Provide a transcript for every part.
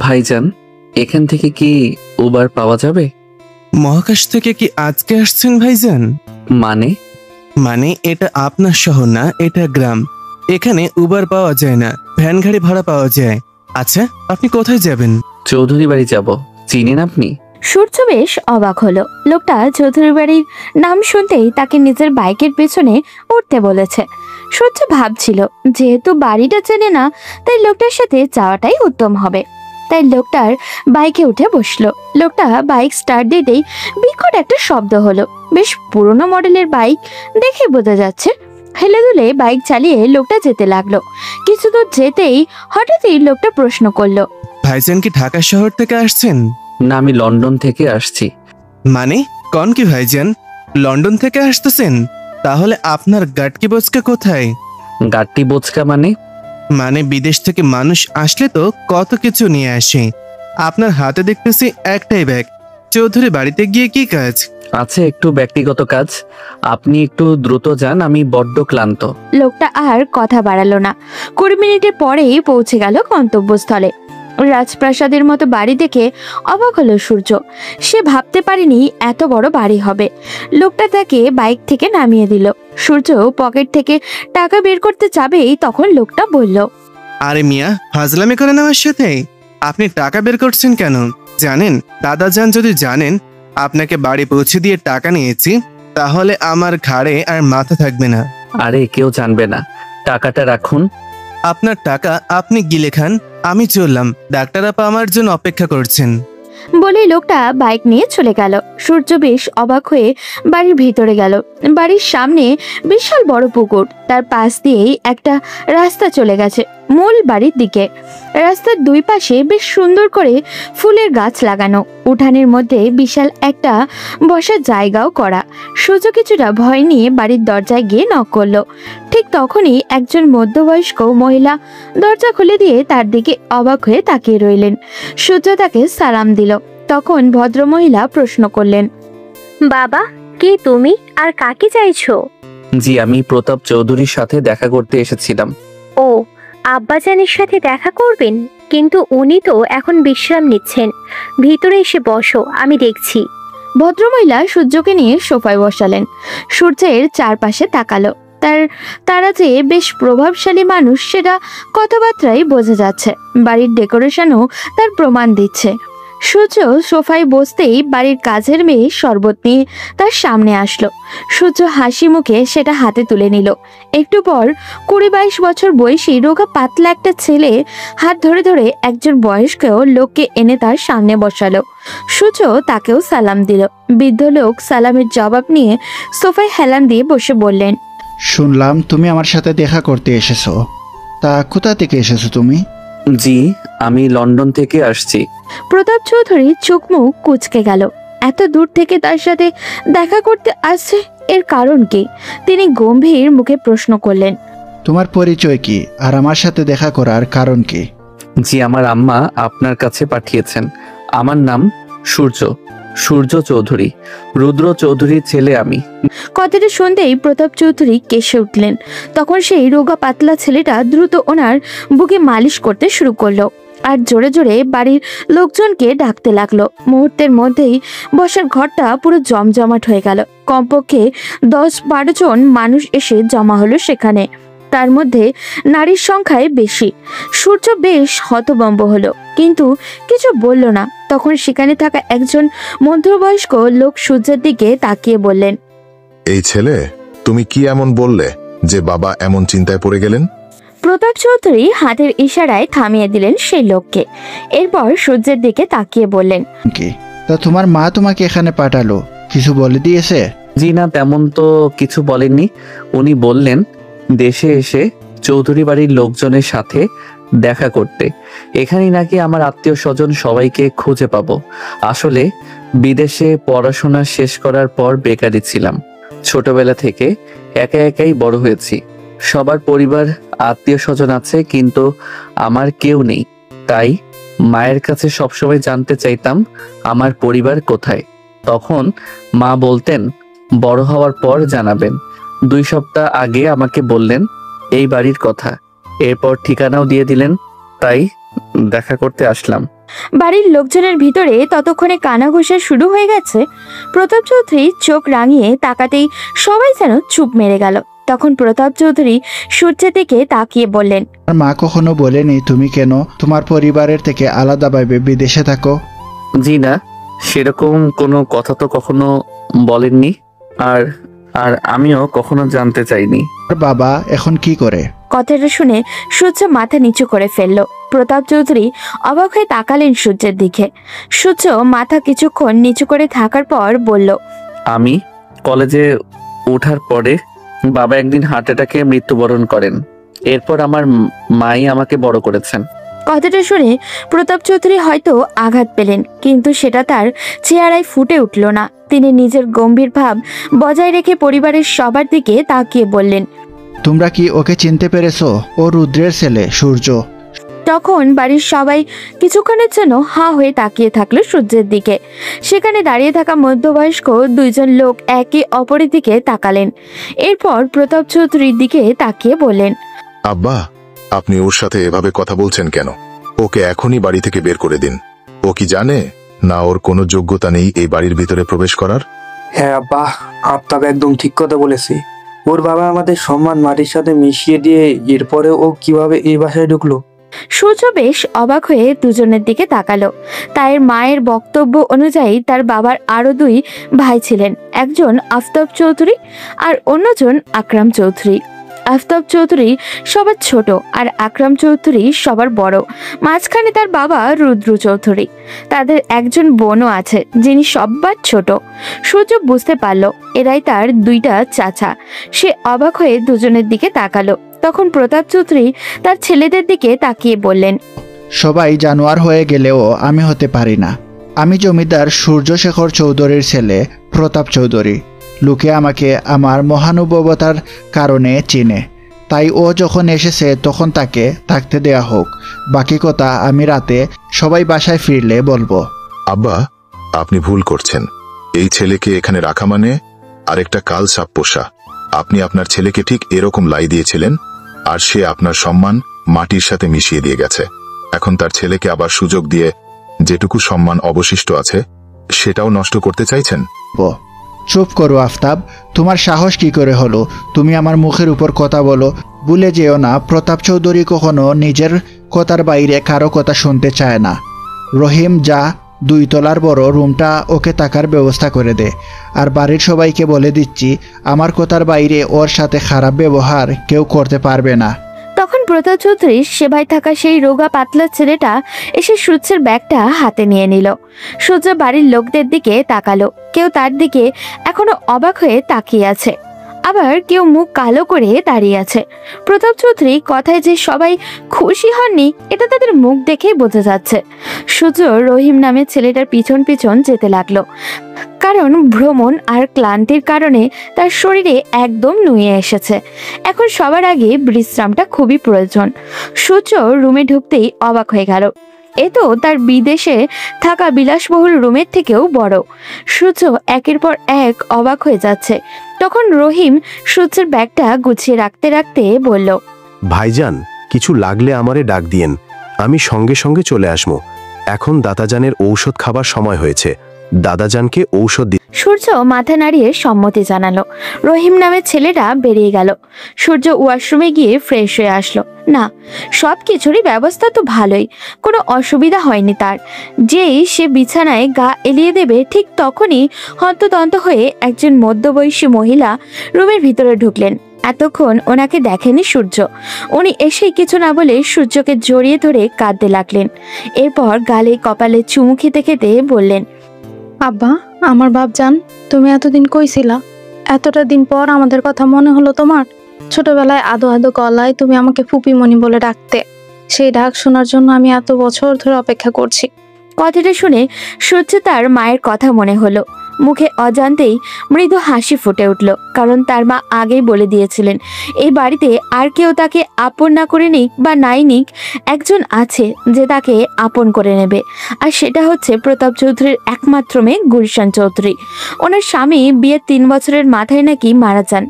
ভাইজান, এখান থেকে কি উবার পাওয়া যাবে? মহাকাশ থেকে কি আজকে আসছেন ভাইজান? মানে? মানে এটা আপনার শহর না, এটা গ্রাম। এখানে উবার পাওয়া যায় না, ভ্যান গাড়ি ভাড়া পাওয়া যায়। আচ্ছা, আপনি কোথায় যাবেন? চৌধুরী বাড়ি যাব। চিনেন আপনি? সূর্য বেশ অবাক হলো। লোকটা চৌধুরী বাড়ির নাম শুনতেই তাকে নিজের বাইকের পেছনে উঠতে বলেছে। সূর্য ভাবছিল, যেহেতু বাড়িটা চেনে না, তাই লোকটার সাথে যাওয়াটাই উত্তম হবে। তাই লোকটার বাইকে উঠে বসলো। লোকটা বাইক স্টার্ট দিতেই বিকট একটা শব্দ হলো। বেশ পুরনো মডেলের বাইক, দেখে বোঝা যাচ্ছে। হেলে দুলে বাইক চালিয়ে লোকটা যেতে লাগলো। কিছু দূর যেতেই হঠাৎই লোকটা প্রশ্ন করলো, ভাইজান কি ঢাকা শহর থেকে আসছেন? না, আমি লন্ডন থেকে আসছি। মানে কন কি ভাইজান, লন্ডন থেকে আসতেছেন? তাহলে আপনার গাটকি বচকা কোথায়? গাট্টি বোচকা মানে? মানে বিদেশ থেকে মানুষ আসলে তো কত কিছু নিয়ে আসে। আপনার হাতে দেখতেছি একটাই ব্যাগ। চৌধুরী বাড়িতে গিয়ে কি কাজ? আছে একটু ব্যক্তিগত কাজ। আপনি একটু দ্রুত যান, আমি বড্ড ক্লান্ত। লোকটা আর কথা বাড়ালো না। 20 মিনিটের পরেই পৌঁছে গেল গন্তব্যস্থলে। রাজপ্রাসাদের মতো বাড়ি দেখে অবাক হলো সূর্য। সে ভাবতে পারেনি এত বড় বাড়ি হবে। লোকটা তাকে বাইক থেকে নামিয়ে দিল। সূর্য পকেট থেকে টাকা বের করতে যাবেই তখন লোকটা বলল, আরে মিয়া, ফাজলামি করেন আমার সাথে? আপনি টাকা বের করছেন কেন? জানেন, দাদাজান যদি জানেন আপনাকে বাড়ি পৌঁছে দিয়ে টাকা নিয়েছি, তাহলে আমার ঘাড়ে আর মাথা থাকবে না। আরে কেউ জানবে না, টাকাটা রাখুন। আপনার টাকা আপনি গিলে খান, আমি চললাম। ডাক্তার আপা আমার জন্য অপেক্ষা করছেন। বলেই লোকটা বাইক নিয়ে চলে গেল। সূর্য বেশ অবাক হয়ে বাড়ির ভিতরে গেল। বাড়ির সামনে বিশাল বড় পুকুর, তার পাশ দিয়েই একটা রাস্তা চলে গেছে মূল বাড়ির দিকে। রাস্তার দুই পাশে বেশ সুন্দর করে ফুলের গাছ লাগানো। উঠানের মধ্যে বিশাল একটা বসার জায়গাও করা। সূর্য কিছুটা ভয় নিয়ে বাড়ির দরজায় গিয়ে নক করলো। ঠিক তখনই একজন মধ্যবয়স্ক মহিলা দরজা খুলে দিয়ে তার দিকে অবাক হয়ে তাকিয়ে রইলেন। সূর্য তাকে সালাম দিল। তখন ভদ্রমহিলা প্রশ্ন করলেন, বাবা, কে তুমি আর কাকে চাইছো? জি, আমি প্রতাপ চৌধুরীর সাথে দেখা করতে এসেছিলাম। ও, আব্বাজানের সাথে দেখা করবেন? কিন্তু উনি তো এখন বিশ্রাম নিচ্ছেন। ভিতরে এসে বসো, আমি দেখছি। ভদ্রমহিলা সূর্যকে নিয়ে সোফায় বসালেন। সূর্যের চারপাশে তাকালো। তারা যে বেশ প্রভাবশালী মানুষ সেটা কথাবার্তায় বোঝা যাচ্ছে। বাড়ির ডেকোরেশনও তার প্রমাণ দিচ্ছে। সূর্য সোফায় বসতেই বাড়ির কাজের মেয়ে শরবত নিয়ে তার সামনে আসলো। সূর্য হাসি মুখে সেটা হাতে তুলে নিল। একটু পর 20-22 বছর বয়সী রোগা পাতলা একটা ছেলে হাত ধরে ধরে একজন বয়স্ক লোককে এনে তার সামনে বসালো। সূর্য তাকেও সালাম দিল। বৃদ্ধ লোক সালামের জবাব নিয়ে সোফায় হেলান দিয়ে বসে বললেন, শুনলাম তুমি আমার সাথে দেখা করতে এসেছো। তা কোথা থেকে এসেছো তুমি? জি, আমি লন্ডন থেকে আসছি। প্রতাপ চৌধুরী চোখ মুখ কুঁচকে গেল। এত দূর থেকে তার সাথে দেখা করতে আসছে, এর কারণ কি? তিনি গম্ভীর মুখে প্রশ্ন করলেন, তোমার পরিচয় কি আর আমার সাথে দেখা করার কারণ কি? জি, আমার আম্মা আপনার কাছে পাঠিয়েছেন। আমার নাম সূর্য চৌধুরী, রুদ্র চৌধুরীর ছেলে আমি। কথাটা শুনতেই প্রতাপ চৌধুরী কেসে উঠলেন। তখন সেই রোগা পাতলা ছেলেটা দ্রুত ওনার বুকে মালিশ করতে শুরু করলো আর জোরে জোরে বাড়ির লোকজনকে ডাকতে লাগলো। মুহূর্তের মধ্যেই বসার ঘরটা পুরো জমজমাট হয়ে গেল। কমপক্ষে 10-12 জন মানুষ এসে জমা হলো সেখানে। তার মধ্যে নারীর সংখ্যায় বেশি। সূর্য বেশ হতভম্ব হলো, কিন্তু কিছু বলল না। তখন সেখানে থাকা একজন মধ্যবয়স্ক লোক সূর্যের দিকে তাকিয়ে বললেন, এই ছেলে, তুমি কি এমন বললে যে বাবা এমন চিন্তায় পড়ে গেলেন? প্রতাপ চৌধুরী হাতের ইশারায় থামিয়ে দিলেন সেই লোককে। এরপর সূর্যের দিকে তাকিয়ে বললেন, কি তা তোমার মা তোমাকে এখানে পাঠালো, কিছু বলে দিয়েছে? জি না, তেমন তো কিছু বলেননি। উনি বললেন দেশে এসে চৌধুরী বাড়ির লোকজনের সাথে দেখা করতে। এখানেই নাকি আমার আত্মীয় স্বজন সবাইকে খুঁজে পাবো। আসলে বিদেশে পড়াশোনা শেষ করার পর বেকারি ছিলাম। ছোটবেলা থেকে একা একাই বড় হয়েছি। সবার পরিবার আত্মীয় স্বজন আছে, কিন্তু আমার কেউ নেই। তাই মায়ের কাছে সবসময় জানতে চাইতাম আমার পরিবার কোথায়। তখন মা বলতেন বড় হওয়ার পর জানাবেন। 2 সপ্তাহ আগে আমাকে বললেন এই বাড়ির কথা। এরপর ঠিকানাও দিয়ে দিলেন। তাই দেখা করতে আসলাম। বাড়ির লোকজনের ভিতরে ততক্ষণে কানাঘুষা শুরু হয়ে গেছে। প্রতাপ চৌধুরী চোখ রাঙিয়ে তাকাতেই সবাই যেন চুপ মেরে গেল। তখন প্রতাপ চৌধুরী সূর্যের দিকে তাকিয়ে বললেন, আর মা কখনো বলেনি তুমি কেন তোমার পরিবারের থেকে আলাদাভাবে বিদেশে থাকো? জি না, সেরকম কোনো কথা তো কখনো বলেননি। আর আর আমিও কখনো জানতে চাইনি। আর বাবা এখন কি করে? কথাটা শুনে সূর্য মাথা নিচু করে ফেলল। প্রতাপ চৌধুরী অবাক হয়ে তাকালেন সূর্যের দিকে। সূর্য মাথা কিছুক্ষণ নিচু করে থাকার পর বলল, আমি কলেজে ওঠার পরে বাবা একদিন হার্ট অ্যাটাকে মৃত্যুবরণ করেন। এরপর আমার মাই আমাকে বড় করেছেন। কথাটা শুনে প্রতাপ চৌধুরী হয়তো আঘাত পেলেন, কিন্তু সেটা তার চেহারায় ফুটে উঠল না। তিনি নিজের গম্ভীর ভাব বজায় রেখে পরিবারের সবার দিকে তাকিয়ে বললেন, তোমরা কি ওকে চিনতে পেরেছো? ও রুদ্রের ছেলে সূর্য। তখন বাড়ির সবাই কিছুক্ষণের জন্য হাঁ হয়ে তাকিয়ে থাকলো সূর্যের দিকে। সেখানে দাঁড়িয়ে থাকা মধ্যবয়স্ক দুইজন লোক একে অপরের দিকে তাকালেন। এরপর প্রতাপ চৌধুরীর দিকে তাকিয়ে বললেন, আব্বা, আপনি ওর সাথে এভাবে কথা বলছেন কেন? ওকে এখনই বাড়ি থেকে বের করে দিন। ও কি জানে না ওর কোনো যোগ্যতা নেই এই বাড়ির ভিতরে প্রবেশ করার? হ্যাঁ আব্বা, আফতাব একদম ঠিক কথা বলেছে। ওর বাবা আমাদের সম্মান মাটির সাথে মিশিয়ে দিয়ে এরপরে ও কিভাবে এই বাসায় ঢুকলো? সূর্য বেশ অবাক হয়ে দুজনের দিকে তাকালো। তার মায়ের বক্তব্য অনুযায়ী তার বাবার আরো দুই ভাই ছিলেন, একজন আফতাব চৌধুরী আর অন্যজন আকরাম চৌধুরী। আফতাব চৌধুরী সবার ছোট আর আকরাম চৌধুরী সবার বড়। মাঝখানে তার বাবা রুদ্র চৌধুরী। তাদের একজন বোনও আছে যিনি সবার ছোট। সূর্য বুঝতে পারল এরাই তার দুইটা চাচা। সে অবাক হয়ে দুজনের দিকে তাকালো। তখন প্রতাপ চৌধুরী তার ছেলেদের দিকে তাকিয়ে বললেন, সবাই জানোয়ার হয়ে গেলেও আমি হতে পারি না। আমি জমিদার সূর্যশেখর চৌধুরীর ছেলে প্রতাপ চৌধুরী। লোকে আমাকে আমার মহানুভবতার কারণে চিনে, তাই ও যখন এসেছে তখন তাকে থাকতে দেয়া হোক। বাকি কথা আমি রাতে সবাই বাসায় ফিরলে বলবো। আব্বা, আপনি ভুল করছেন। এই ছেলেকে এখানে রাখা মানে আরেকটা কাল সাপ পোষা। আপনি আপনার ছেলেকে ঠিক এরকম লাই দিয়েছিলেন, আর সে আপনার সম্মান মাটির সাথে মিশিয়ে দিয়ে গেছে। এখন তার ছেলেকে আবার সুযোগ দিয়ে যেটুকু সম্মান অবশিষ্ট আছে সেটাও নষ্ট করতে চাইছেন? চুপ করো আফতাব, তোমার সাহস কি করে হলো? তুমি আমার মুখের উপর কথা বলো। ভুলে যেও না, প্রতাপ চৌধুরী কখনো নিজের কথার বাইরে কারো কথা শুনতে চায় না। রহিম, যা 2 তলার বড় রুমটা ওকে থাকার ব্যবস্থা করে দে। আর বাড়ির সবাইকে বলে দিচ্ছি, আমার কথার বাইরে ওর সাথে খারাপ ব্যবহার কেউ করতে পারবে না। তখন প্রতাপ চৌধুরীর সেবায় থাকা সেই রোগা পাতলা ছেলেটা এসে সূর্যের ব্যাগটা হাতে নিয়ে নিল। সূর্য বাড়ির লোকদের দিকে তাকালো। কেউ তার দিকে এখনো অবাক হয়ে তাকিয়ে আছে, আবার কেউ মুখ কালো করে দাঁড়িয়ে আছে। প্রতাপ চৌধুরী কথায় যে সবাই খুশি হননি এটা তাদের মুখ দেখেই বোঝা যাচ্ছে। সূর্য রহিম নামের ছেলেটার পিছন পিছন যেতে লাগলো, কারণ ভ্রমণ আর ক্লান্তির কারণে তার শরীরে একদম নুয়ে এসেছে। এখন সবার আগে বিশ্রামটা খুবই প্রয়োজন। সূর্য রুমে ঢুকতেই অবাক হয়ে গেল। এ তো তার বিদেশে থাকা বিলাসবহুল রুমের থেকেও বড়। সূর্য একের পর এক অবাক হয়ে যাচ্ছে। তখন রহিম সূর্যের ব্যাগটা গুছিয়ে রাখতে রাখতে বলল, ভাইজান, কিছু লাগলে আমারে ডাক দিয়েন, আমি সঙ্গে সঙ্গে চলে আসবো। এখন দাদাজানের ঔষধ খাবার সময় হয়েছে, দাদাজানকে ঔষধ দি। সূর্য মাথা নাড়িয়ে সম্মতি জানালো। রহিম নামের ছেলেটা বেরিয়ে গেল। সূর্য ওয়াশরুমে গিয়ে ফ্রেশ হয়ে আসলো। না, সব কিছুরই ব্যবস্থা তো ভালোই, কোনো অসুবিধা হয়নি তার। যেই সে বিছানায় গা এলিয়ে দেবে ঠিক তখনই হন্তদন্ত হয়ে একজন মধ্যবয়সী মহিলা রুমের ভিতরে ঢুকলেন। এতক্ষণ ওনাকে দেখেনি সূর্য। উনি এসেই কিছু না বলে সূর্যকে জড়িয়ে ধরে কাঁদতে লাগলেন। এরপর গালে কপালে চুমু খেতে খেতে বললেন, আব্বা, আমার বাপজান, তুমি এতদিন কইছিলা? এতটা দিন পর আমাদের কথা মনে হলো তোমার? ছোটবেলায় আদো আদো গলায় তুমি আমাকে ফুপিমণি বলে ডাকতে, সেই ডাক শোনার জন্য আমি এত বছর ধরে অপেক্ষা করছি। কথাটা শুনে সূর্য তার মায়ের কথা মনে হলো। মুখে অজান্তেই মৃদু হাসি ফুটে উঠল, কারণ তার মা আগেই বলে দিয়েছিলেন এই বাড়িতে আর কেউ তাকে আপন না করে নিক বা নাই নিক, একজন আছে যে তাকে আপন করে নেবে, আর সেটা হচ্ছে প্রতাপ চৌধুরীর একমাত্র মেয়ে গুলশান চৌধুরী। ওনার স্বামী বিয়ের 3 বছরের মাথায় নাকি মারা যান।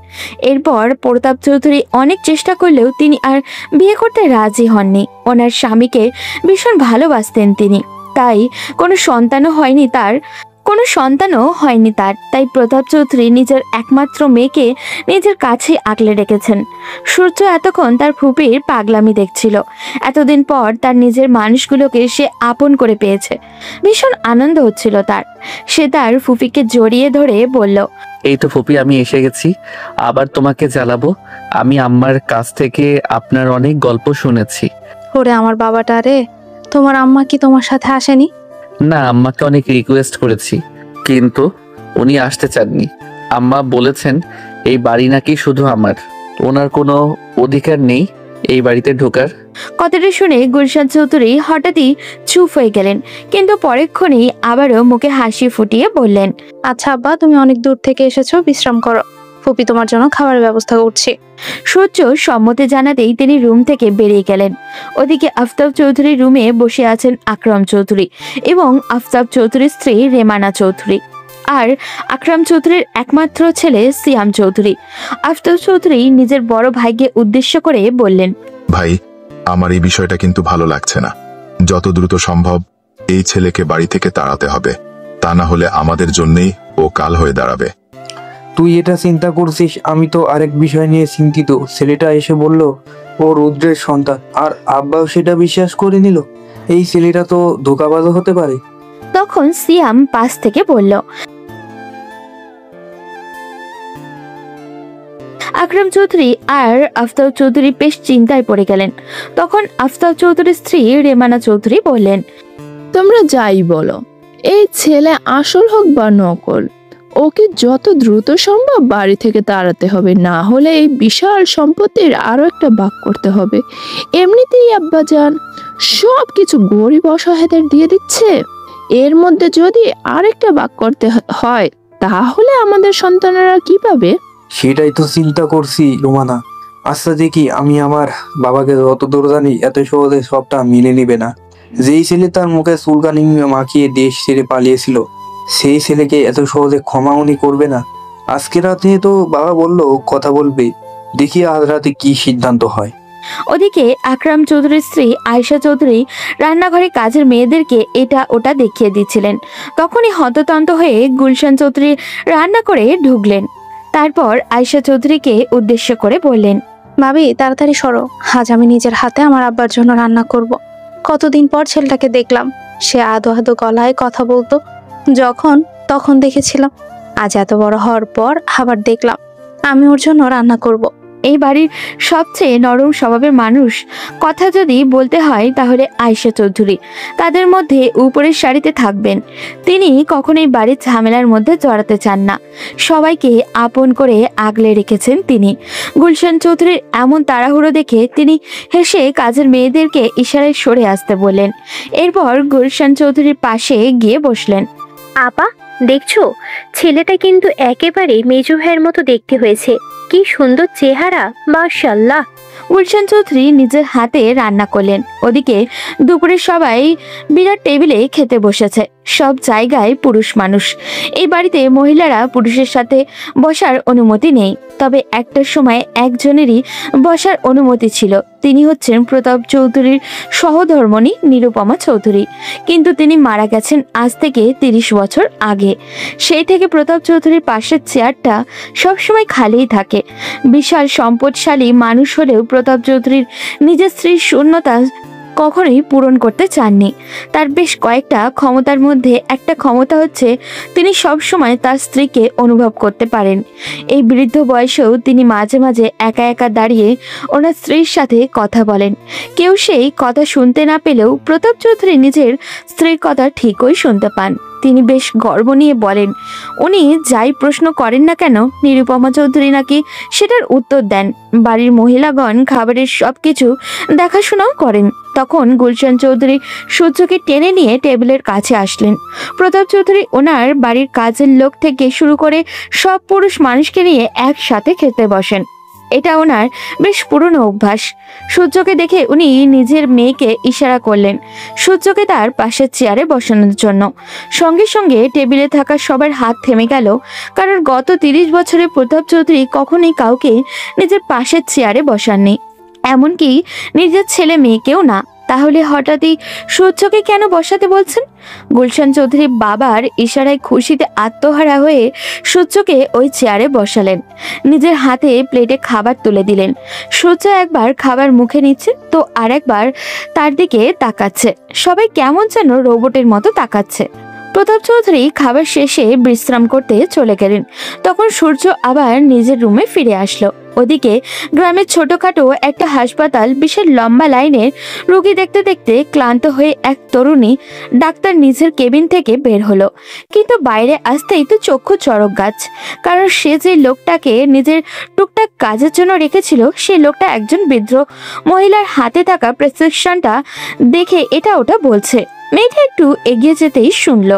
এরপর প্রতাপ চৌধুরী অনেক চেষ্টা করলেও তিনি আর বিয়ে করতে রাজি হননি। ওনার স্বামীকে ভীষণ ভালোবাসতেন তিনি, তাই কোনো সন্তানও হয়নি তার। তাই প্রতাপ চৌধুরী নিজের একমাত্র মেয়েকে নিজের কাছে আগলে রেখেছেন। সূর্য এতক্ষণ তার ফুপির পাগলামি দেখছিল। এতদিন পর তার নিজের মানুষগুলোকে সে আপন করে পেয়েছে। ভীষণ আনন্দ হচ্ছিল তার। সে তার ফুপিকে জড়িয়ে ধরে বলল, এই তো ফুপি, আমি এসে গেছি। আবার তোমাকে জ্বালাবো? আমি আম্মার কাছ থেকে আপনার অনেক গল্প শুনেছি। ওরে আমার বাবাটা রে, তোমার আম্মা কি তোমার সাথে আসেনি? না, আম্মাকে অনেক রিকোয়েস্ট করেছি, কিন্তু উনি আসতে চাননি। আম্মা বলেছেন এই বাড়ি নাকি শুধু আমার, ওনার কোনো অধিকার নেই এই বাড়িতে ঢোকার। কথাটা শুনে গুলশান চৌধুরী হঠাৎই চুপ হয়ে গেলেন, কিন্তু পরেক্ষণেই আবারও মুখে হাসি ফুটিয়ে বললেন, আচ্ছা আব্বা, তুমি অনেক দূর থেকে এসেছো, বিশ্রাম করো। ফুপি তোমার জন্য খাবারের ব্যবস্থা করছি। সূর্য সম্মতি জানাতেই তিনি রুম থেকে বেরিয়ে গেলেন। ওদিকে আফতাব চৌধুরীর রুমে বসে আছেন আকরাম চৌধুরী এবং আফতাব চৌধুরীর স্ত্রী রেমানা চৌধুরী, আর আকরাম চৌধুরীর একমাত্র ছেলে সিয়াম চৌধুরী। আফতাব চৌধুরী নিজের বড় ভাইকে উদ্দেশ্য করে বললেন, ভাই, আমার এই বিষয়টা কিন্তু ভালো লাগছে না। যত দ্রুত সম্ভব এই ছেলেকে বাড়ি থেকে তাড়াতে হবে, তা না হলে আমাদের জন্যই ও কাল হয়ে দাঁড়াবে। তুই এটা চিন্তা করছিস, আমি তো আরেক বিষয় নিয়ে চিন্তিত। ছেলেটা এসে বলল ও রুদ্রের সন্তান, আর আব্বাও সেটা বিশ্বাস করে নিল। এই ছেলেটা তো ধোঁকাবাজও হতে পারে। তখন সিয়াম পাশ থেকে বলল। আকরাম চৌধুরী আর আফতাব চৌধুরী বেশ চিন্তায় পড়ে গেলেন। তখন আফতাব চৌধুরীর স্ত্রী রেমানা চৌধুরী বললেন, তোমরা যাই বলো, এই ছেলে আসল হোক বা নকল, ওকে যত দ্রুত সম্ভব বাড়ি থেকে তাড়াতে হবে, না হলে এই বিশাল সম্পত্তির আরো একটা ভাগ করতে হবে। এমনিতেই আব্বাজান সব কিছু গরিব অসহায়দের দিয়ে দিচ্ছে, এর মধ্যে যদি আরেকটা ভাগ করতে হয় তাহলে আমাদের সন্তানেরা কি পাবে? সেটাই তো চিন্তা করছি রোমানা। আচ্ছা দেখি, আমি আমার বাবাকে যতদূর জানি এত সহজে সবটা মিলে নিবে না। যেই ছেলে তার মুখে চুলকানি মাখিয়ে দেশ ছেড়ে পালিয়েছিল, সেই ছেলেকে এত সহজে ক্ষমা উনি করবে না। আজকে রাতে তো বাবা বললো কথা বলবে, দেখি আজ রাতে কি সিদ্ধান্ত হয়। ওদিকে আকরাম চৌধুরীর স্ত্রী আয়েশা চৌধুরী রান্নাঘরে কাজের মেয়েদেরকে এটা ওটা দেখিয়ে দিচ্ছিলেন। তখনই হততন্ত হয়ে গুলশান চৌধুরী রান্না করে ঢুকলেন। তারপর আয়েশা চৌধুরীকে উদ্দেশ্য করে বললেন, ভাবি তাড়াতাড়ি সরো, আজ আমি নিজের হাতে আমার আব্বার জন্য রান্না করব। কতদিন পর ছেলেটাকে দেখলাম, সে আদো আদো গলায় কথা বলতো, তখন দেখেছিলাম। আজ এত বড় হওয়ার পর আবার দেখলাম, আমি ওর জন্য রান্না করব। এই বাড়ির সবচেয়ে নরম স্বভাবের মানুষ কথা যদি বলতে হয় তাহলে আয়েশা চৌধুরী তাদের মধ্যে উপরের সারিতে থাকবেন। তিনি কখনোই বাড়ির ঝামেলার মধ্যে জড়াতে চান না, সবাইকে আপন করে আগলে রেখেছেন তিনি। গুলশান চৌধুরীর এমন তাড়াহুড়ো দেখে তিনি হেসে কাজের মেয়েদেরকে ইশারায় সরে আসতে বললেন। এরপর গুলশান চৌধুরীর পাশে গিয়ে বসলেন। আপা, দেখছো ছেলেটা কিন্তু একেবারে মেজো ভাইয়ের মতো দেখতে হয়েছে। কি সুন্দর চেহারা, মাশাআল্লাহ। গুলশান চৌধুরী নিজের হাতে রান্না করলেন। ওদিকে দুপুরে সবাই বিরাট টেবিলে খেতে বসেছে। সব জায়গায় পুরুষ মানুষ। এই বাড়িতে মহিলারা পুরুষের সাথে বসার অনুমতি নেই, তবে একটা সময় একজনেরই বসার অনুমতি ছিল। তিনি হচ্ছেন প্রতাপ চৌধুরীর সহধর্মণী নিরুপমা চৌধুরী, কিন্তু তিনি মারা গেছেন আজ থেকে 30 বছর আগে। সেই থেকে প্রতাপ চৌধুরীর পাশের চেয়ারটা সবসময় খালিই থাকে। বিশাল সম্পদশালী মানুষ হলেও প্রতাপ চৌধুরীর নিজের স্ত্রীর শূন্যতা কখনোই পূরণ করতে চাননি। তার বেশ কয়েকটা ক্ষমতার মধ্যে একটা ক্ষমতা হচ্ছে তিনি সব সময় তার স্ত্রীকে অনুভব করতে পারেন। এই বৃদ্ধ বয়সেও তিনি মাঝে মাঝে একা একা দাঁড়িয়ে ওনার স্ত্রীর সাথে কথা বলেন। কেউ সেই কথা শুনতে না পেলেও প্রতাপ চৌধুরী নিজের স্ত্রীর কথা ঠিকই শুনতে পান। তিনি বেশ গর্ব নিয়ে বলেন, উনি যাই প্রশ্ন করেন না কেন নিরুপমা চৌধুরী নাকি সেটার উত্তর দেন। বাড়ির মহিলাগণ খাবারের সবকিছু দেখাশোনাও করেন। তখন গুলশান চৌধুরী সূর্যকে টেনে নিয়ে টেবিলের কাছে আসলেন। প্রতাপ চৌধুরী ওনার বাড়ির কাজের লোক থেকে শুরু করে সব পুরুষ মানুষকে নিয়ে একসাথে খেতে বসেন। এটা ওনার বেশ পুরনো অভ্যাস। সূর্যকে দেখে উনি নিজের মেয়েকে ইশারা করলেন সূর্যকে তার পাশের চেয়ারে বসানোর জন্য। সঙ্গে সঙ্গে টেবিলে থাকা সবার হাত থেমে গেল, কারণ গত 30 বছরে প্রতাপ চৌধুরী কখনোই কাউকে নিজের পাশের চেয়ারে বসাননি, এমনকি নিজের ছেলে মেয়েকেও না। তাহলে হঠাৎই সূর্যকে কেন বসাতে বলছেন? গুলশান চৌধুরী বাবার ইশারায় খুশিতে আত্মহারা হয়ে সূর্যকে ওই চেয়ারে বসালেন। নিজের হাতে প্লেটে খাবার তুলে দিলেন। সূর্য একবার খাবার মুখে নিচ্ছে তো আরেকবার তার দিকে তাকাচ্ছে। সবাই কেমন যেন রোবটের মতো তাকাচ্ছে। প্রতাপ চৌধুরী খাবার শেষে বিশ্রাম করতে চলে গেলেন। তখন সূর্য আবার নিজের রুমে ফিরে আসলো। ওদিকে গ্রামের ছোটখাটো একটা হাসপাতাল, বিশাল লম্বা লাইনের রোগী দেখতে দেখতে ক্লান্ত হয়ে এক তরুণী ডাক্তার নিজের কেবিন থেকে বের হলো। কিন্তু বাইরে আসতেই তো চক্ষু চড়ক গাছ, কারণ সে যে লোকটাকে নিজের টুকটাক কাজের জন্য রেখেছিল সেই লোকটা একজন বৃদ্ধ মহিলার হাতে থাকা প্রেসক্রিপশনটা দেখে এটা ওটা বলছে। মেয়েটা একটু এগিয়ে যেতেই শুনলো,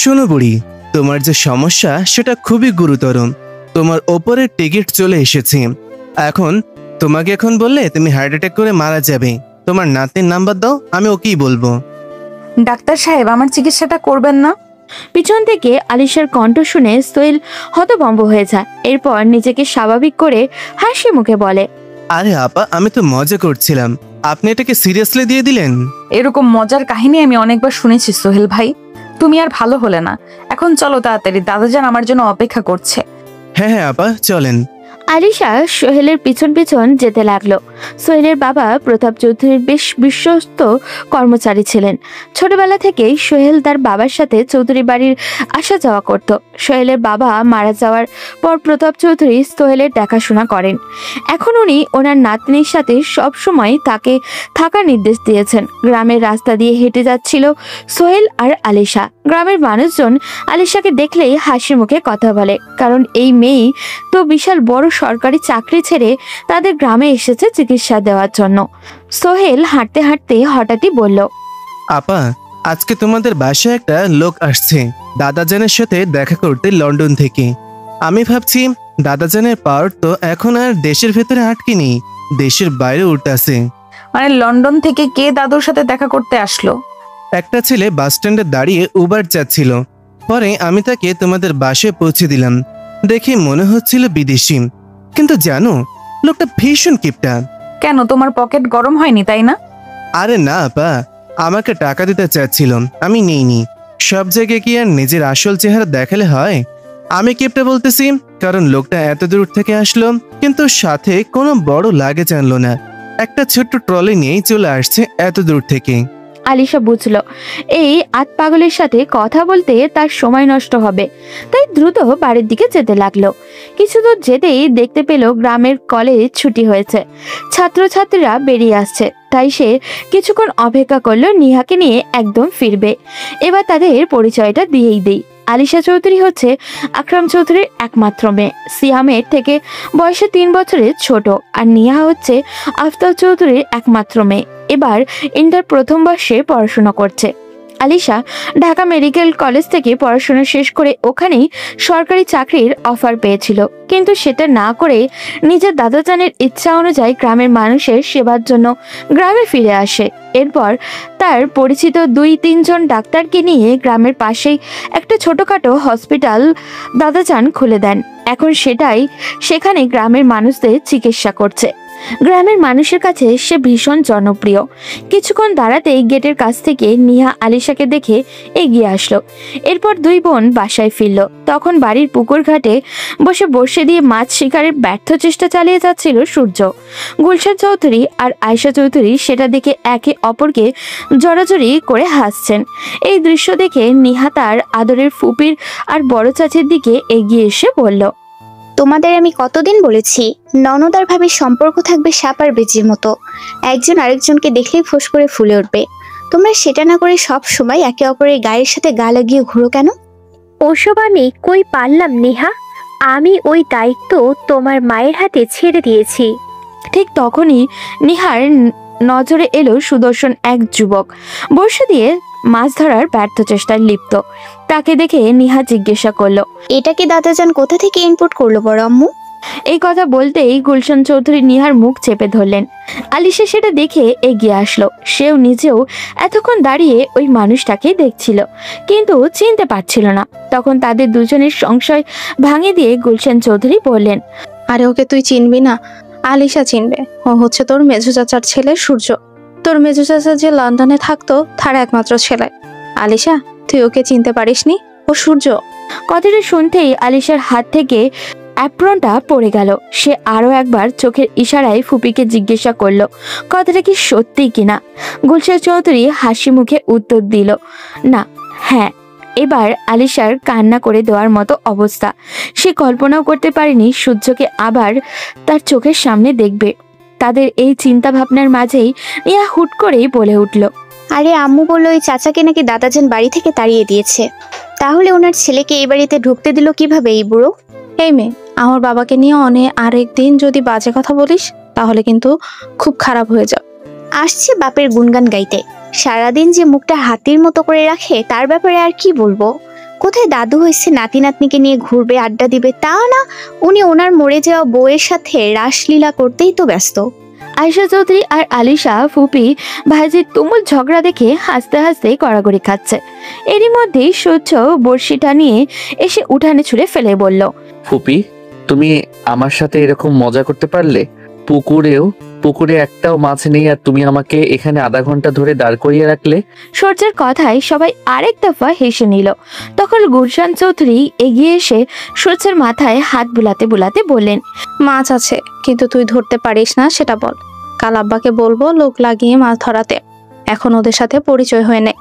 শোনো বুড়ি, তোমার যে সমস্যা সেটা খুবই গুরুতর। তোমার ওপরের টিকিট চলে এসেছে। তোমাকে এখন বললে তুমি হার্ট অ্যাটাক করে মারা যাবে। তোমার নাতির নাম্বার দাও, আমি ওকেই বলবো। ডাক্তার সাহেব, আমার চিকিৎসাটা করবেন না? পিছন থেকে আলিশার কণ্ঠ শুনে সোহেল হতভম্ব হয়ে যায়। এরপর নিজেকে স্বাভাবিক করে হাসি মুখে বলে, আরে আপা, আমি তো মজা করছিলাম, আপনি এটাকে সিরিয়াসলি দিয়ে দিলেন। এরকম মজার কাহিনী আমি অনেকবার শুনেছি সোহেল ভাই। তুমি আর ভালো হলে না। এখন চলো তাড়াতাড়ি, দাদাজান আমার জন্য অপেক্ষা করছে। হ্যাঁ হ্যাঁ আপা, চলেন। আলিশা সোহেলের পিছন পিছন যেতে লাগলো। সোহেলের বাবা প্রতাপ চৌধুরীর বেশ বিশ্বস্ত কর্মচারী ছিলেন। ছোটবেলা থেকেই সোহেল তার বাবার সাথে চৌধুরী বাড়ির আসা যাওয়া করত। সোহেলের বাবা মারা যাওয়ার পর প্রতাপ চৌধুরী সোহেলের দেখাশোনা করেন। এখন উনি ওনার নাতনির সাথে সব সময় তাকে থাকার নির্দেশ দিয়েছেন। গ্রামের রাস্তা দিয়ে হেঁটে যাচ্ছিল সোহেল আর আলিশা। গ্রামের মানুষজন আলিশাকে দেখলেই হাসি মুখে কথা বলে, কারণ এই মেয়ে তো বিশাল বড় সরকারি চাকরি ছেড়ে তাদের গ্রামে এসেছে চিকিৎসা দেওয়ার জন্য। সোহেল হাঁটতে হাঁটতে হঠাৎই বলল, আপা, আজকে তোমাদের বাসায় একটা লোক আসছে দাদাজানের সাথে দেখা করতে লন্ডন থেকে। আমি ভাবছি দাদাজানের পাওয়ার তো এখন আর দেশের ভেতরে আটকে নেই, দেশের বাইরে উঠতেছে। মানে লন্ডন থেকে কে দাদুর সাথে দেখা করতে আসলো? একটা ছেলে বাস স্ট্যান্ডে দাঁড়িয়ে উবার চাচ্ছিল। পরে আমি তাকে তোমাদের বাসায় পৌঁছে দিলাম। দেখে মনে হচ্ছিল বিদেশি, কিন্তু জানো লোকটা ভীষণ কিপটা। কেন, তোমার পকেট গরম হয়নি তাই না? আরে না আপা, আমাকে টাকা দিতে চাচ্ছিল, আমি নেইনি। সব জায়গায় কি আর নিজের আসল চেহারা দেখালে হয়? আমি কিপটা বলতেছি কারণ লোকটা এত দূর থেকে আসলো, কিন্তু সাথে কোনো বড় লাগেজ আনলো না। একটা ছোট্ট ট্রলি নিয়েই চলে আসছে এত দূর থেকে। আলিশা বুঝলো এই আত পাগলের সাথে কথা বলতে তার সময় নষ্ট হবে, তাই দ্রুত বাড়ির দিকে যেতে লাগলো। কিছু দূর যেতেই দেখতে পেল গ্রামের কলেজ ছুটি হয়েছে, ছাত্রছাত্রীরা বেরিয়ে আসছে। তাই সে কিছুক্ষণ অপেক্ষা করলো নিহাকে নিয়ে একদম ফিরবে। এবার তাদের পরিচয়টা দিয়েই দেই। আলিশা চৌধুরী হচ্ছে আকরাম চৌধুরীর একমাত্র মেয়ে। সিয়ামের থেকে বয়সে 3 বছরের ছোট। আর নিহা হচ্ছে আফতাব চৌধুরীর একমাত্র মেয়ে। এবার ইন্টার প্রথম বর্ষে পড়াশোনা করছে। আলিশা ঢাকা মেডিকেল কলেজ থেকে পড়াশোনা শেষ করে ওখানেই সরকারি চাকরির অফার পেয়েছিল, কিন্তু সেটা না করে নিজের দাদাজানের ইচ্ছা অনুযায়ী গ্রামের মানুষের সেবার জন্য গ্রামে ফিরে আসে। এরপর তার পরিচিত 2-3 জন ডাক্তারকে নিয়ে গ্রামের পাশেই একটা ছোটখাটো হসপিটাল দাদাজান খুলে দেন। এখন সেখানে গ্রামের মানুষদের চিকিৎসা করছে। গ্রামের মানুষের কাছে সে ভীষণ জনপ্রিয়। কিছুক্ষণ দাঁড়াতেই গেটের কাছ থেকে নিহা আলিশাকে দেখে এগিয়ে আসলো। এরপর 2 বোন বাসায় ফিরল। তখন বাড়ির পুকুর ঘাটে বসে দিয়ে মাছ শিকারের ব্যর্থ চেষ্টা চালিয়ে যাচ্ছিল সূর্য। গুলশান চৌধুরী আর আয়েশা চৌধুরী সেটা দেখে একে অপরকে জড়াজড়ি করে হাসছেন। এই দৃশ্য দেখে নিহা তার আদরের ফুপির আর বড় চাচির দিকে এগিয়ে এসে বলল, তোমাদের আমি কতদিন বলেছি ননদ আর ভাবির সম্পর্ক থাকবে সাপ আর বেজির মতো, একজন আরেকজনকে দেখলেই ফোঁস করে ফুলে উঠবে। তোমরা সেটা না করে সব সময় একে অপরের গায়ের সাথে গা লাগিয়ে ঘুরো কেন? ওসব আমি কই পারলাম নেহা, আমি ওই দায়িত্ব তোমার মায়ের হাতে ছেড়ে দিয়েছি। ঠিক তখনই নিহার নজরে এলো সুদর্শন এক যুবক বর্ষা দিয়ে মাছ ধরার ব্যর্থ চেষ্টায় লিপ্ত। তাকে দেখে নিহা জিজ্ঞাসা করলো, এটা কি দাদাজান কোথা থেকে ইনপুট করলো বড় আম্মু? এই কথা বলতেই গুলশান চৌধুরী নিহার মুখ চেপে ধরলেন। আলিশা সেটা দেখে এগিয়ে আসলো। সেও নিজেও এতক্ষণ দাঁড়িয়ে ওই মানুষটাকে দেখছিল, কিন্তু চিনতে পারছিল না। তখন তাদের দুজনের সংশয় ভাঙিয়ে দিয়ে গুলশান চৌধুরী বললেন, আরে ওকে তুই চিনবি না? আলিশা চিনবে। ও হচ্ছে তোর মেজো চাচার ছেলে সূর্য। তোর মেজো চাচা যে লন্ডনে থাকতো তার একমাত্র ছেলে। আলিশা, তুই ওকে চিনতে পারিসনি? ও সূর্য। কথাটা শুনতেই আলিশার হাত থেকে অ্যাপ্রনটা পড়ে গেল। সে আরো একবার চোখের ইশারায় ফুপিকে জিজ্ঞাসা করলো, কথাটা কি সত্যি কিনা। গুলশান চৌধুরী হাসি মুখে উত্তর দিল, না, হ্যাঁ। এবার আলিশার কান্না করে দেওয়ার মতো অবস্থা। সে কল্পনাও করতে পারেনি সূর্যকে আবার তার চোখের সামনে দেখবে। তাদের এই চিন্তা ভাবনার মাঝেই নিয়া হুট করেই বলে উঠল, আরে আম্মু বললো ওই চাচাকে নাকি দাদাজান বাড়ি থেকে তাড়িয়ে দিয়েছে। তাহলে ওনার ছেলেকে এই বাড়িতে ঢুকতে দিল কিভাবে এই বুড়ো? এই মেয়ে, আমার বাবাকে নিয়ে আরেকদিন যদি বাজে কথা বলিস তাহলে কিন্তু খুব খারাপ হয়ে যাবে। আসছে বাপের গুনগান গাইতে, সারাদিন যে মুখটা হাতির মতো করে রাখে তার ব্যাপারে আর কি বলবো। কোথায় দাদু হয়েছে নাতি নাতনিকে নিয়ে ঘুরবে, আড্ডা দিবে, তা না, উনি ওনার মরে যাওয়া বউয়ের সাথে রাসলীলা করতেই তো ব্যস্ত। আয়েশা চৌধুরী আর আলিশা ফুপি ভাইজির তুমুল ঝগড়া দেখে হাসতে হাসতে গড়াগড়ি খাচ্ছে। এরই মধ্যেই সূর্য বড়শিটা নিয়ে এসে উঠানে ছুঁড়ে ফেলে বলল, ফুপি, তুমি আমার সাথে এরকম মজা করতে পারলে? পুকুরে একটাও মাছ নেই আর তুমি আমাকে এখানে আধা ঘন্টা ধরে দাঁড় করিয়ে রাখলে। সূর্যের কথায় সবাই আরেক দফা হেসে নিল। তখন গুলশান চৌধুরী এগিয়ে এসে সূর্যের মাথায় হাত বুলাতে বুলাতে বললেন, মাছ আছে, কিন্তু তুই ধরতে পারিস না সেটা বল। কাল আব্বাকে বলবো লোক লাগিয়ে মাছ ধরাতে। এখন ওদের সাথে পরিচয় হয়ে নে।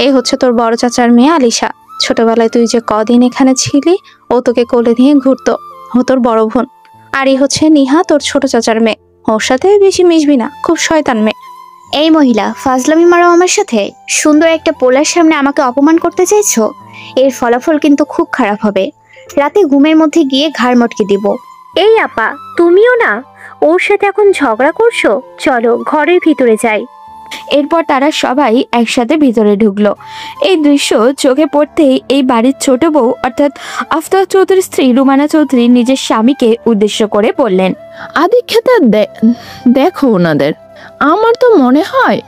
এই হচ্ছে তোর বড় চাচার মেয়ে আলিশা। ছোটবেলায় তুই যে কদিন এখানে ছিলি ও তোকে কোলে নিয়ে ঘুরতো, ও তোর বড় বোন। আর এই হচ্ছে নিহা, তোর ছোট চাচার মেয়ে। ওর সাথে বেশি মিশবি না, খুব শয়তান মেয়ে। এই মহিলা, ফাজলামি মারো আমার সাথে? সুন্দর একটা পোলার সামনে আমাকে অপমান করতে চাইছো? এর ফলাফল কিন্তু খুব খারাপ হবে। রাতে ঘুমের মধ্যে গিয়ে ঘাড় মটকে দিব। এই আপা, তুমিও না ওর সাথে এখন ঝগড়া করছো? চলো ঘরের ভিতরে যাই। এরপর তারা সবাই একসাথে ভিতরে ঢুকলো। এই দৃশ্য চোখে পড়তেই এই বাড়ির ছোট বউ অর্থাৎ আফতাব চৌধুরীর স্ত্রী রুমানা চৌধুরী নিজের স্বামীকে উদ্দেশ্য করে বললেন, আদিক্ষেতা দেখো ওনাদের। আমার তো মনে হয়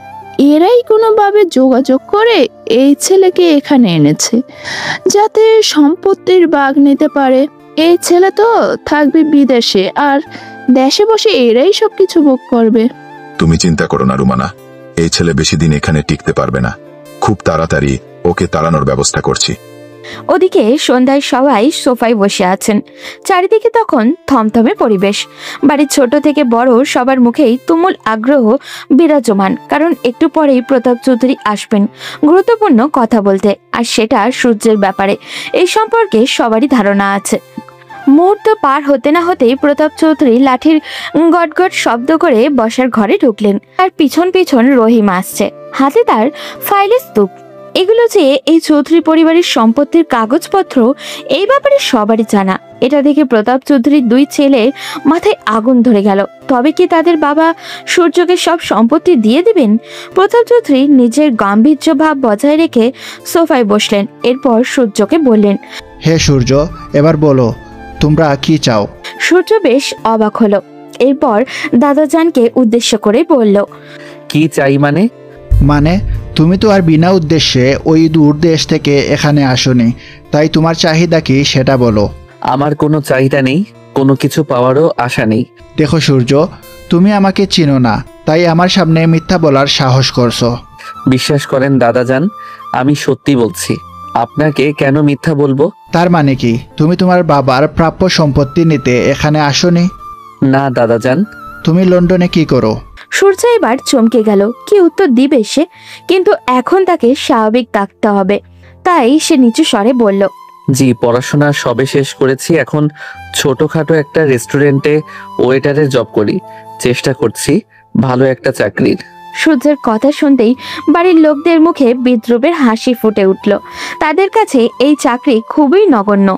এরাই কোনোভাবে যোগাযোগ করে এই ছেলেকে এখানে এনেছে, যাতে সম্পত্তির ভাগ নিতে পারে। এই ছেলে তো থাকবে বিদেশে, আর দেশে বসে এরাই সবকিছু ভোগ করবে। তুমি চিন্তা করো না রুমানা, এই ছেলে বেশি দিন এখানে টিকতে পারবে না। খুব তাড়াতাড়ি ওকে তাড়ানোর ব্যবস্থা করছি। ওদিকে সন্ধ্যায় সবাই সোফায় বসে আছেন। চারিদিকে তখন থমথমে পরিবেশ। বাড়ির ছোট থেকে বড় সবার মুখেই তুমুল আগ্রহ বিরাজমান, কারণ একটু পরেই প্রতাপ চৌধুরী আসবেন গুরুত্বপূর্ণ কথা বলতে, আর সেটা সূর্যের ব্যাপারে। এই সম্পর্কে সবারই ধারণা আছে। মুহূর্ত পার হতে না হতেই প্রতাপ চৌধুরী লাঠির গটগট শব্দ করে বসার ঘরে ঢুকলেন। আর পিছন পিছন রহিম আসছে, হাতে তার ফাইলের স্তূপ। এগুলো যে এই চৌধুরী পরিবারের সম্পত্তির কাগজপত্র, এই ব্যাপারে সবারই জানা। এটা দেখে প্রতাপ চৌধুরীর দুই ছেলের মাথায় আগুন ধরে গেল। তবে কি তাদের বাবা সূর্যকে সব সম্পত্তি দিয়ে দিবেন? প্রতাপ চৌধুরী নিজের গাম্ভীর্য ভাব বজায় রেখে সোফায় বসলেন। এরপর সূর্যকে বললেন, হে সূর্য, এবার বলো তোমরা কি চাও? সূর্য বেশ অবাক হলো। এরপর দাদাজানকে উদ্দেশ্য করে বলল, কি চাই মানে? তুমি তো আর বিনা উদ্দেশ্যে ওই দূর দেশ থেকে এখানে আসোনি, তাই তোমার চাহিদা কি সেটা বলো। আমার কোনো চাহিদা নেই, কোনো কিছু পাওয়ারও আশা নেই। দেখো সূর্য, তুমি আমাকে চিনো না, তাই আমার সামনে মিথ্যা বলার সাহস করছো। বিশ্বাস করেন দাদাজান, আমি সত্যি বলছি। আপনাকে কেন মিথ্যা বলবো? তার মানে কি তুমি তোমার বাবার প্রাপ্য সম্পত্তি নিতে এখানে আসোনি? না দাদাজান। তুমি লন্ডনে কি করো? সূর্য এবার চমকে গেল। কি উত্তর দিবে সে? কিন্তু এখন তাকে স্বাভাবিক থাকতে হবে, তাই সে নিচু স্বরে বলল, জি, পড়াশোনা সবে শেষ করেছি। এখন ছোটখাটো একটা রেস্টুরেন্টে ওয়েটারের জব করি। চেষ্টা করছি ভালো একটা চাকরির। সূর্যের কথা শুনতেই বাড়ির লোকদের মুখে বিদ্রুপের হাসি ফুটে উঠল। তাদের কাছে এই চাকরি খুবই নগণ্য।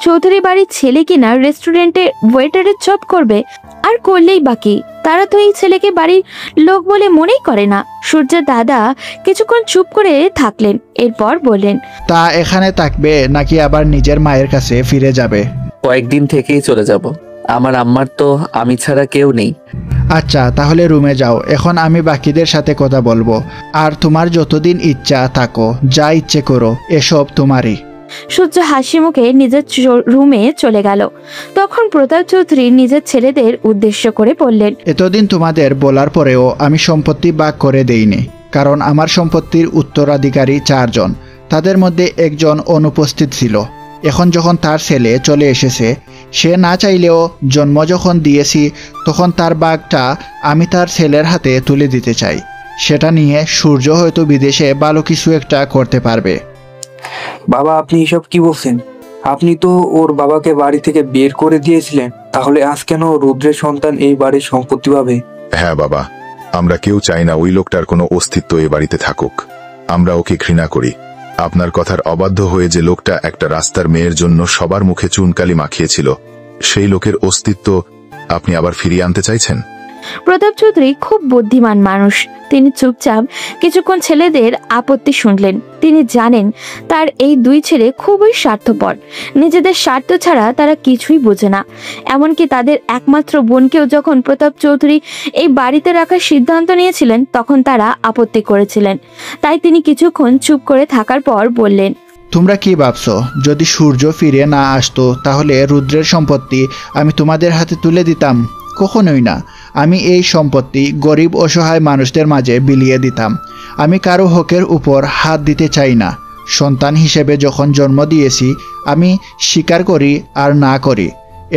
চৌধুরী বাড়ির ছেলে কিনা রেস্টুরেন্টে ওয়েটারের জব করবে, আর করলেই বাকি। তারা তো এই ছেলেকে বাড়ির লোক বলে মনেই করে না। সূর্যের দাদা কিছুক্ষণ চুপ করে থাকলেন, এরপর বললেন, তা এখানে থাকবে নাকি আবার নিজের মায়ের কাছে ফিরে যাবে? কয়েকদিন থেকেই চলে যাব। আমার আম্মার তো আমি ছাড়া কেউ নেই। আচ্ছা, তাহলে রুমে যাও, এখন আমি বাকিদের সাথে কথা বলবো। আর তোমার যতদিন ইচ্ছা থাকো, যা ইচ্ছে করো, এসব তোমারই। সূর্য হাসি মুখে নিজের রুমে চলে গেল। তখন প্রতাপ চৌধুরী নিজের ছেলেদের উদ্দেশ্য করে বললেন, এতদিন তোমাদের বলার পরেও আমি সম্পত্তি ভাগ করে দেইনি, কারণ আমার সম্পত্তির উত্তরাধিকারী 4 জন। তাদের মধ্যে একজন অনুপস্থিত ছিল। এখন যখন তার ছেলে চলে এসেছে, সে না চাইলেও জন্ম যখন দিয়েছি, তখন তার ভাগটা আমি তার ছেলের হাতে তুলে দিতে চাই। সেটা নিয়ে সূর্য হয়তো বিদেশে ভালো কিছু একটা করতে পারবে। বাবা, আপনি এসব কি বলছেন? আপনি তো ওর বাবাকে বাড়ি থেকে বের করে দিয়েছিলেন, তাহলে আজ কেন রুদ্রের সন্তান এই বাড়ির সম্পত্তি পাবে? হ্যাঁ বাবা, আমরা কেউ চাই না ওই লোকটার কোনো অস্তিত্ব এ বাড়িতে থাকুক। আমরা ওকে ঘৃণা করি। আপনার কথার অবাধ্য হয়ে যে লোকটা একটা রাস্তার মেয়ের জন্য সবার মুখে চুনকালি মাখিয়েছিল, সেই লোকের অস্তিত্ব আপনি আবার ফিরিয়ে আনতে চাইছেন? প্রতাপ চৌধুরী খুব বুদ্ধিমান মানুষ। তিনি চুপচাপ কিছুক্ষণ ছেলেদের আপত্তি শুনলেন। তিনি জানেন তার এই 2 ছেলে খুবই স্বার্থপর। নিজেদের স্বার্থ ছাড়া তারা কিছুই বোঝে না। এমনকি তাদের একমাত্র বোনকেও যখন প্রতাপ চৌধুরী এই বাড়িতে রাখার সিদ্ধান্ত নিয়েছিলেন, তখন তারা আপত্তি করেছিলেন। তাই তিনি কিছুক্ষণ চুপ করে থাকার পর বললেন, তোমরা কি ভাবছো, যদি সূর্য ফিরে না আসতো তাহলে রুদ্রের সম্পত্তি আমি তোমাদের হাতে তুলে দিতাম? কখনোই না। আমি এই সম্পত্তি গরিব অসহায় মানুষদের মাঝে বিলিয়ে দিতাম। আমি কারো হকের উপর হাত দিতে চাই না। সন্তান হিসেবে যখন জন্ম দিয়েছি, আমি স্বীকার করি আর না করি,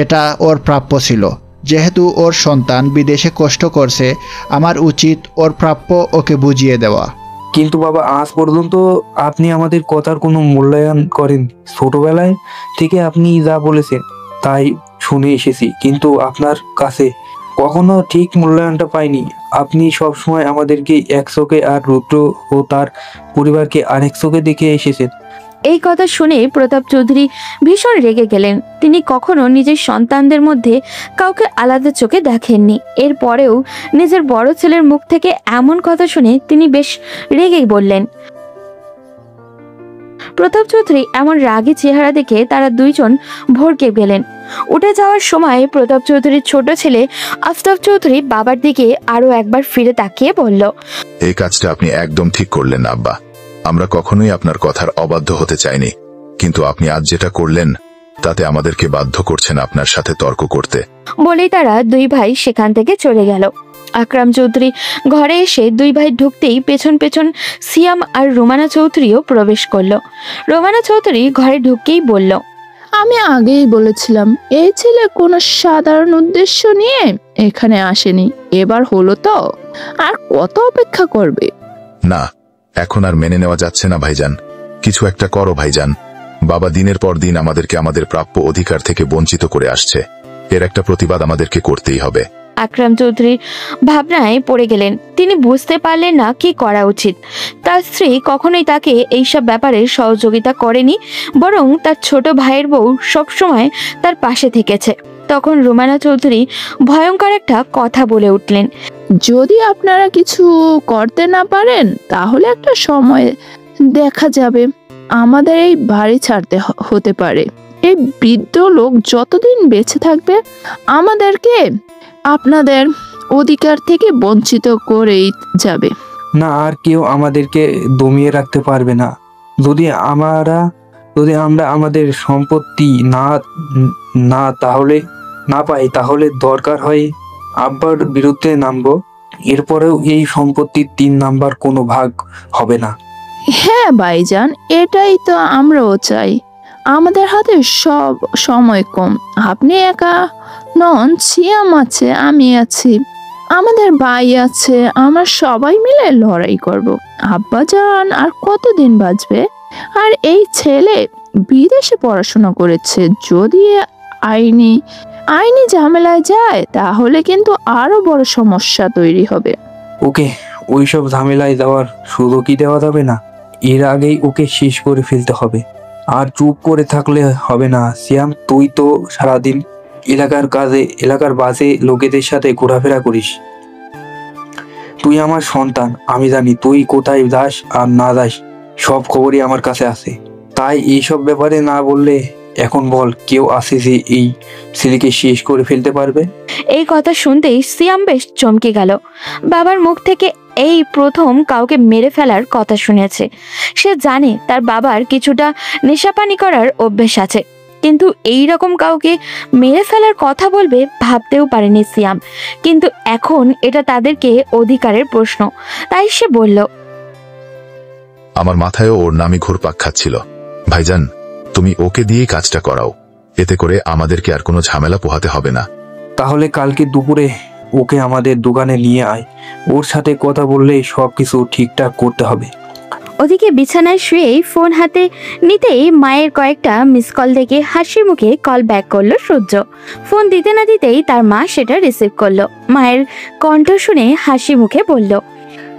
এটা ওর প্রাপ্য ছিল। যেহেতু ওর সন্তান বিদেশে কষ্ট করছে, আমার উচিত ওর প্রাপ্য ওকে বুঝিয়ে দেওয়া। কিন্তু বাবা, আজ পর্যন্ত আপনি আমাদের কথার কোনো মূল্যায়ন করেন। ছোটবেলায় থেকে আপনি যা বলেছেন তাই শুনে এসেছি, কিন্তু আপনার কাছে কখনো ঠিক মূল্যায়নটা পাইনি। আপনি সবসময় আমাদেরকে এক চোখে আর রুদ্র ও তার পরিবারকে আরেক চোখে দেখে এসেছেন। এই কথা শুনে প্রতাপ চৌধুরী ভীষণ রেগে গেলেন। তিনি কখনো নিজের সন্তানদের মধ্যে কাউকে আলাদা চোখে দেখেননি। এরপরেও নিজের বড় ছেলের মুখ থেকে এমন কথা শুনে তিনি বেশ রেগেই বললেন। প্রতাপ চৌধুরী এমন রাগী চেহারা দেখে তারা 2 জন ভড়কে গেলেন। উঠে যাওয়ার সময় প্রতাপ চৌধুরীর ছোট ছেলে আফতাব চৌধুরী বাবার দিকে আরো একবার ফিরে তাকিয়ে বলল, এই কাজটা আপনি একদম ঠিক করলেন না আব্বা। আমরা কখনোই আপনার কথার অবাধ্য হতে চাইনি, কিন্তু আপনি আজ যেটা করলেন তাতে আমাদেরকে বাধ্য করছেন আপনার সাথে তর্ক করতে। বলেই তারা 2 ভাই সেখান থেকে চলে গেল। আকরাম চৌধুরী ঘরে এসে 2 ভাই ঢুকতেই পেছন পেছন সিয়াম আর রোমানা চৌধুরীও প্রবেশ করলো। রোমানা চৌধুরী ঘরে ঢুকতেই বলল, আমি আগেই বলেছিলাম এই ছেলে কোনো সাধারণ উদ্দেশ্য নিয়ে এখানে আসেনি। এবার হলো তো, আর কত অপেক্ষা করবে? না, এখন আর মেনে নেওয়া যাচ্ছে না ভাইজান। কিছু একটা করো ভাইজান। বাবা দিনের পর দিন আমাদেরকে আমাদের প্রাপ্য অধিকার থেকে বঞ্চিত করে আসছে। এর একটা প্রতিবাদ আমাদেরকে করতেই হবে। আকরাম চৌধুরী ভাবনায় পড়ে গেলেন। তিনি বুঝতে পারলেন না কি করা উচিত। তার স্ত্রী কখনোই তাকে এইসব ব্যাপারে সহযোগিতা করেনি, বরং তার ছোট ভাইয়ের বউ সবসময় তার পাশে থেকেছে। তখন রোমানা চৌধুরী ভয়ঙ্কর একটা কথা বলে উঠলেন, যদি আপনারা কিছু করতে না পারেন তাহলে একটা সময় দেখা যাবে আমাদের এই বাড়ি ছাড়তে হতে পারে। এই বৃদ্ধ লোক যতদিন বেঁচে থাকবে আমাদেরকে আপনাদের অধিকার থেকে বঞ্চিত করেই যাবে। না, আর কেউ আমাদেরকে দমিয়ে রাখতে পারবে না। যদি আমরা আমাদের সম্পত্তি না পাই, তাহলে দরকার হয় আব্বার বিরুদ্ধে নামবো। এরপরেও এই সম্পত্তির 3 নাম্বার কোনো ভাগ হবে না। হ্যাঁ ভাইজান, এটাই তো আমরাও চাই। আমাদের হাতে সব সময় কম। আপনি একা নন, সিয়াম আছে, আমি আছি, আমাদের ভাই আছে। আমরা সবাই মিলে লড়াই করব। আব্বাজান আর কতদিন বাঁচবে? আর এই ছেলে বিদেশে পড়াশোনা করেছে। যদি আইনি ঝামেলায় যায় তাহলে কিন্তু আরো বড় সমস্যা তৈরি হবে। ওইসব ঝামেলায় যাওয়ার সুযোগই দেওয়া যাবে না। এর আগেই ওকে শেষ করে ফেলতে হবে। আর চুপ করে থাকলে হবে না সিয়াম, তুই তো সারাদিন এলাকার বাজে লোকেদের সাথে ঘোরাফেরা করিস। তুই আমার সন্তান, আমি জানি তুই কোথায় যাস আর না যাস সব খবরই আমার কাছে আছে। তাই এইসব ব্যাপারে না বললে এখন বল, কেউ আছে যে এই ছেলেকে শেষ করে ফেলতে পারবে? এই কথা শুনতেই সিয়াম বেশ চমকে গেল। বাবার মুখ থেকে এই প্রথম কাউকে মেরে ফেলার কথা শুনেছে। সে জানে তার বাবার কিছুটা নেশাপানি করার অভ্যেস আছে, কিন্তু এই রকম কাউকে মেরে ফেলার কথা বলবে ভাবতেও পারেনি সিয়াম। কিন্তু এখন এটা তাদেরকে অধিকারের প্রশ্ন, তাই সে বলল, আমার মাথায়ও ওর নামই ঘুরপাক খাচ্ছিল। ভাইজান, তুমি ওকে দিয়েই কাজটা করাও, এতে করে আমাদেরকে আর কোনো ঝামেলা পোহাতে হবে না। তাহলে কালকে দুপুরে ওকে আমাদের দোকানে নিয়ে আয়, ওর সাথে কথা বললেই সবকিছু ঠিকঠাক করতে হবে। ওদিকে বিছানায় শুয়েই ফোন হাতে নিতেই মায়ের কয়েকটা মিস কল দেখে হাসি মুখে কল ব্যাক করলো সূর্য। ফোন দিতে না দিতেই তার মা সেটা রিসিভ করলো। মায়ের কণ্ঠ শুনে হাসি মুখে বলল,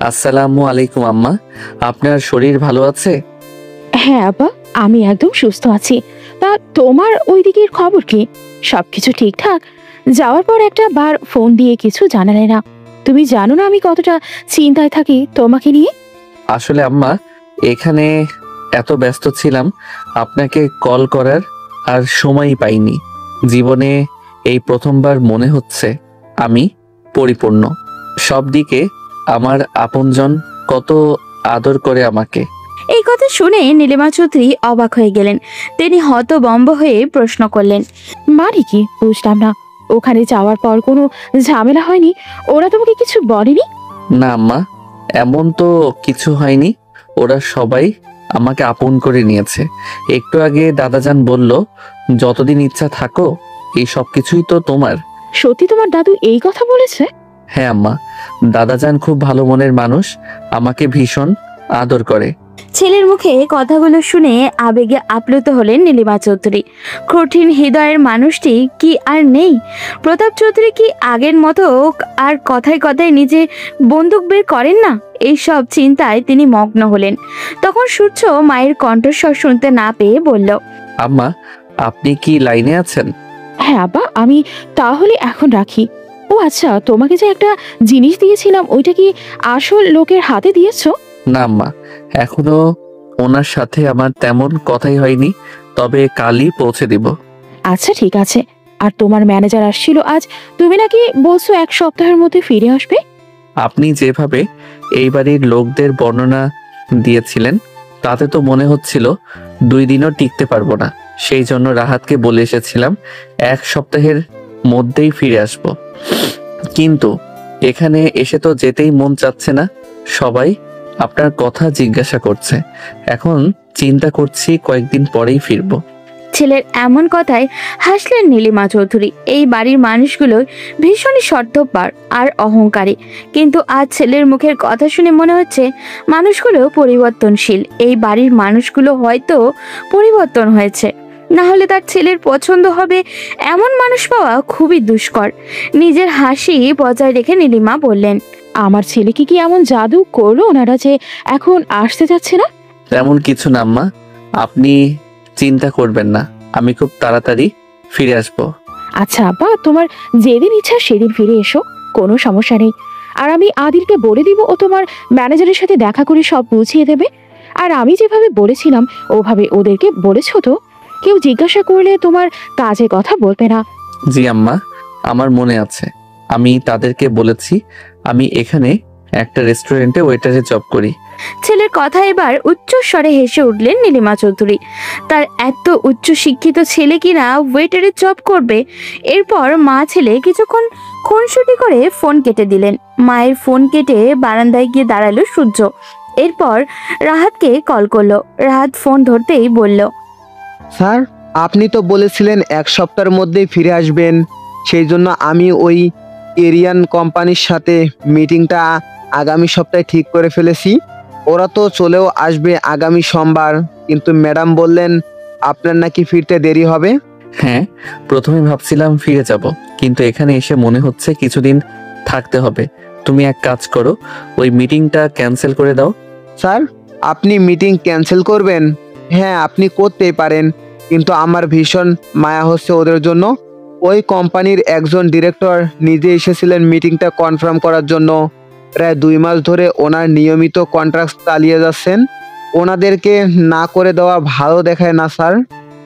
আসসালামু আলাইকুম আম্মা, আপনার শরীর ভালো আছে? হ্যাঁ আব্বা, আমি একদম সুস্থ আছি। তা তোমার ওই দিকের খবর কি? সবকিছু ঠিকঠাক? যাওয়ার পর একটা বার ফোন দিয়ে কিছু জানালে না। তুমি জানো না আমি কতটা চিন্তায় থাকি তোমাকে নিয়ে। আসলে আম্মা, এখানে এত ব্যস্ত ছিলাম আপনাকে কল করার আর সময়ই পাইনি। জীবনে এই প্রথমবার মনে হচ্ছে আমি পরিপূর্ণ। সব দিকে আমার আপনজন কত আদর করে আমাকে। এই কথা শুনে নীলিমা চৌধুরী অবাক হয়ে গেলেন। তিনি হতবম্ব হয়ে প্রশ্ন করলেন, মানে কি বুঝলাম না। ওখানে যাওয়ার পর কোনো ঝামেলা হয়নি? ওরা তোমাকে কিছু বলেনি? না আম্মা, এমন তো কিছু হয়নি। ওরা সবাই আমাকে আপন করে নিয়েছে। একটু আগে দাদাজান বলল, যতদিন ইচ্ছা থাকো, এই সব কিছুই তো তোমার। সত্যি তোমার দাদু এই কথা বলেছে? হ্যাঁ আম্মা, দাদাজান খুব ভালো মনের মানুষ, আমাকে ভীষণ আদর করে। ছেলের মুখে কথাগুলো শুনে আবেগে আপ্লুত হলেন নীলিমা চৌধুরী। কঠিন হৃদয়ের মানুষটি কি আর নেই? প্রতাপ চৌধুরী কি আগের মতো আর কথায় কথায় নিজে বন্দুক বের করেন না? এইসব চিন্তায় তিনি মগ্ন হলেন। তখন সূর্য মায়ের কণ্ঠস্বর শুনতে না পেয়ে বলল, আম্মা, আপনি কি লাইনে আছেন? হ্যাঁ আব্বা, আমি তাহলে এখন রাখি। ও আচ্ছা, তোমাকে যে একটা জিনিস দিয়েছিলাম ওইটা কি আসল লোকের হাতে দিয়েছো? না আম্মা, এখনো ওনার সাথে আমার তেমন কথাই হয়নি, তবে কালই পৌঁছে দিব। আচ্ছা ঠিক আছে। আর তোমার ম্যানেজার আসছিল আজ, তুমি নাকি বলছো 1 সপ্তাহের মধ্যে ফিরে আসবে? আপনি যেভাবে এই বাড়ির লোকদের বর্ণনা দিয়েছিলেন তাতে তো মনে হচ্ছিল 2 দিনও টিকতে পারবো না। সেই জন্য রাহাতকে বলে এসেছিলাম 1 সপ্তাহের মধ্যেই ফিরে আসব। কিন্তু এখানে এসে তো যেতেই মন চাচ্ছে না। সবাই আপনার কথা জিজ্ঞাসা করছে। এখন চিন্তা করছি কয়েকদিন পরেই ফিরবো। ছেলের এমন কথায় হাসলেন নীলিমা চৌধুরী। এই বাড়ির মানুষগুলো ভীষণই স্বার্থপর আর অহংকারী, কিন্তু আজ ছেলের মুখের কথা শুনে মনে হচ্ছে মানুষগুলো পরিবর্তনশীল। এই বাড়ির মানুষগুলো হয়তো পরিবর্তন হয়েছে, না হলে তার ছেলের পছন্দ হবে এমন মানুষ পাওয়া খুবই দুষ্কর। নিজের হাসি বজায় রেখে নীলিমা বললেন, আমার ছেলেকে কি এমন জাদু করলো ওনারা যে এখন আসতে যাচ্ছে না? তেমন কিছু না আম্মা, আপনি চিন্তা করবেন না, আমি খুব তাড়াতাড়ি ফিরে আসবো। আচ্ছা আব্বা, তোমার যেদিন ইচ্ছা সেদিন ফিরে এসো, কোনো সমস্যা নেই। আর আমি আদিলকে বলে দিব, ও তোমার ম্যানেজারের সাথে দেখা করে সব বুঝিয়ে দেবে। আর আমি যেভাবে বলেছিলাম ওভাবে ওদেরকে বলেছো তো? কেউ জিজ্ঞাসা করলে তোমার কাজে কথা বলবে না। জি আম্মা, আমার মনে আছে। আমি তাদেরকে বলেছি আমি এখানে একটা রেস্টুরেন্টে ওয়েটারে জব করি। ছেলের কথা এবার উচ্চ স্বরে হেসে উঠলেন নীলিমা চৌধুরী। তার এত উচ্চ শিক্ষিত ছেলে কিনা ওয়েটারে জব করবে? এরপর মা ছেলে কিছুক্ষণ খুনসুটি করে ফোন কেটে দিলেন। মায়ের ফোন কেটে বারান্দায় গিয়ে দাঁড়ালো সূর্য। এরপর রাহাতকে কল করলো। রাহাত ফোন ধরতেই বলল, স্যার, আপনি তো বলেছিলেন 1 সপ্তাহের মধ্যেই ফিরে আসবেন। সেই জন্য আমি ওই এরিয়ান কোম্পানির সাথে মিটিংটা আগামী সপ্তাহে ঠিক করে ফেলেছি। ওরা তো চলেও আসবে আগামী সোমবার, কিন্তু ম্যাডাম বললেন আপনার নাকি ফিরতে দেরি হবে। হ্যাঁ, প্রথমে ভাবছিলাম ফিরে যাব, কিন্তু এখানে এসে মনে হচ্ছে কিছুদিন থাকতে হবে। তুমি এক কাজ করো, ওই মিটিংটা ক্যান্সেল করে দাও। স্যার, আপনি মিটিং ক্যান্সেল করবেন? হ্যাঁ, আপনি করতেই পারেন, কিন্তু আমার ভীষণ মায়া হচ্ছে ওদের জন্য। ওই কোম্পানির একজন ডিরেক্টর নিজে এসেছিলেন মিটিংটা কনফার্ম করার জন্য। প্রায় 2 মাস ধরে ওনার নিয়মিত কন্ট্রাক্ট চালিয়ে যাচ্ছেন। ওনাদেরকে না করে দেওয়া ভালো দেখায় না স্যার।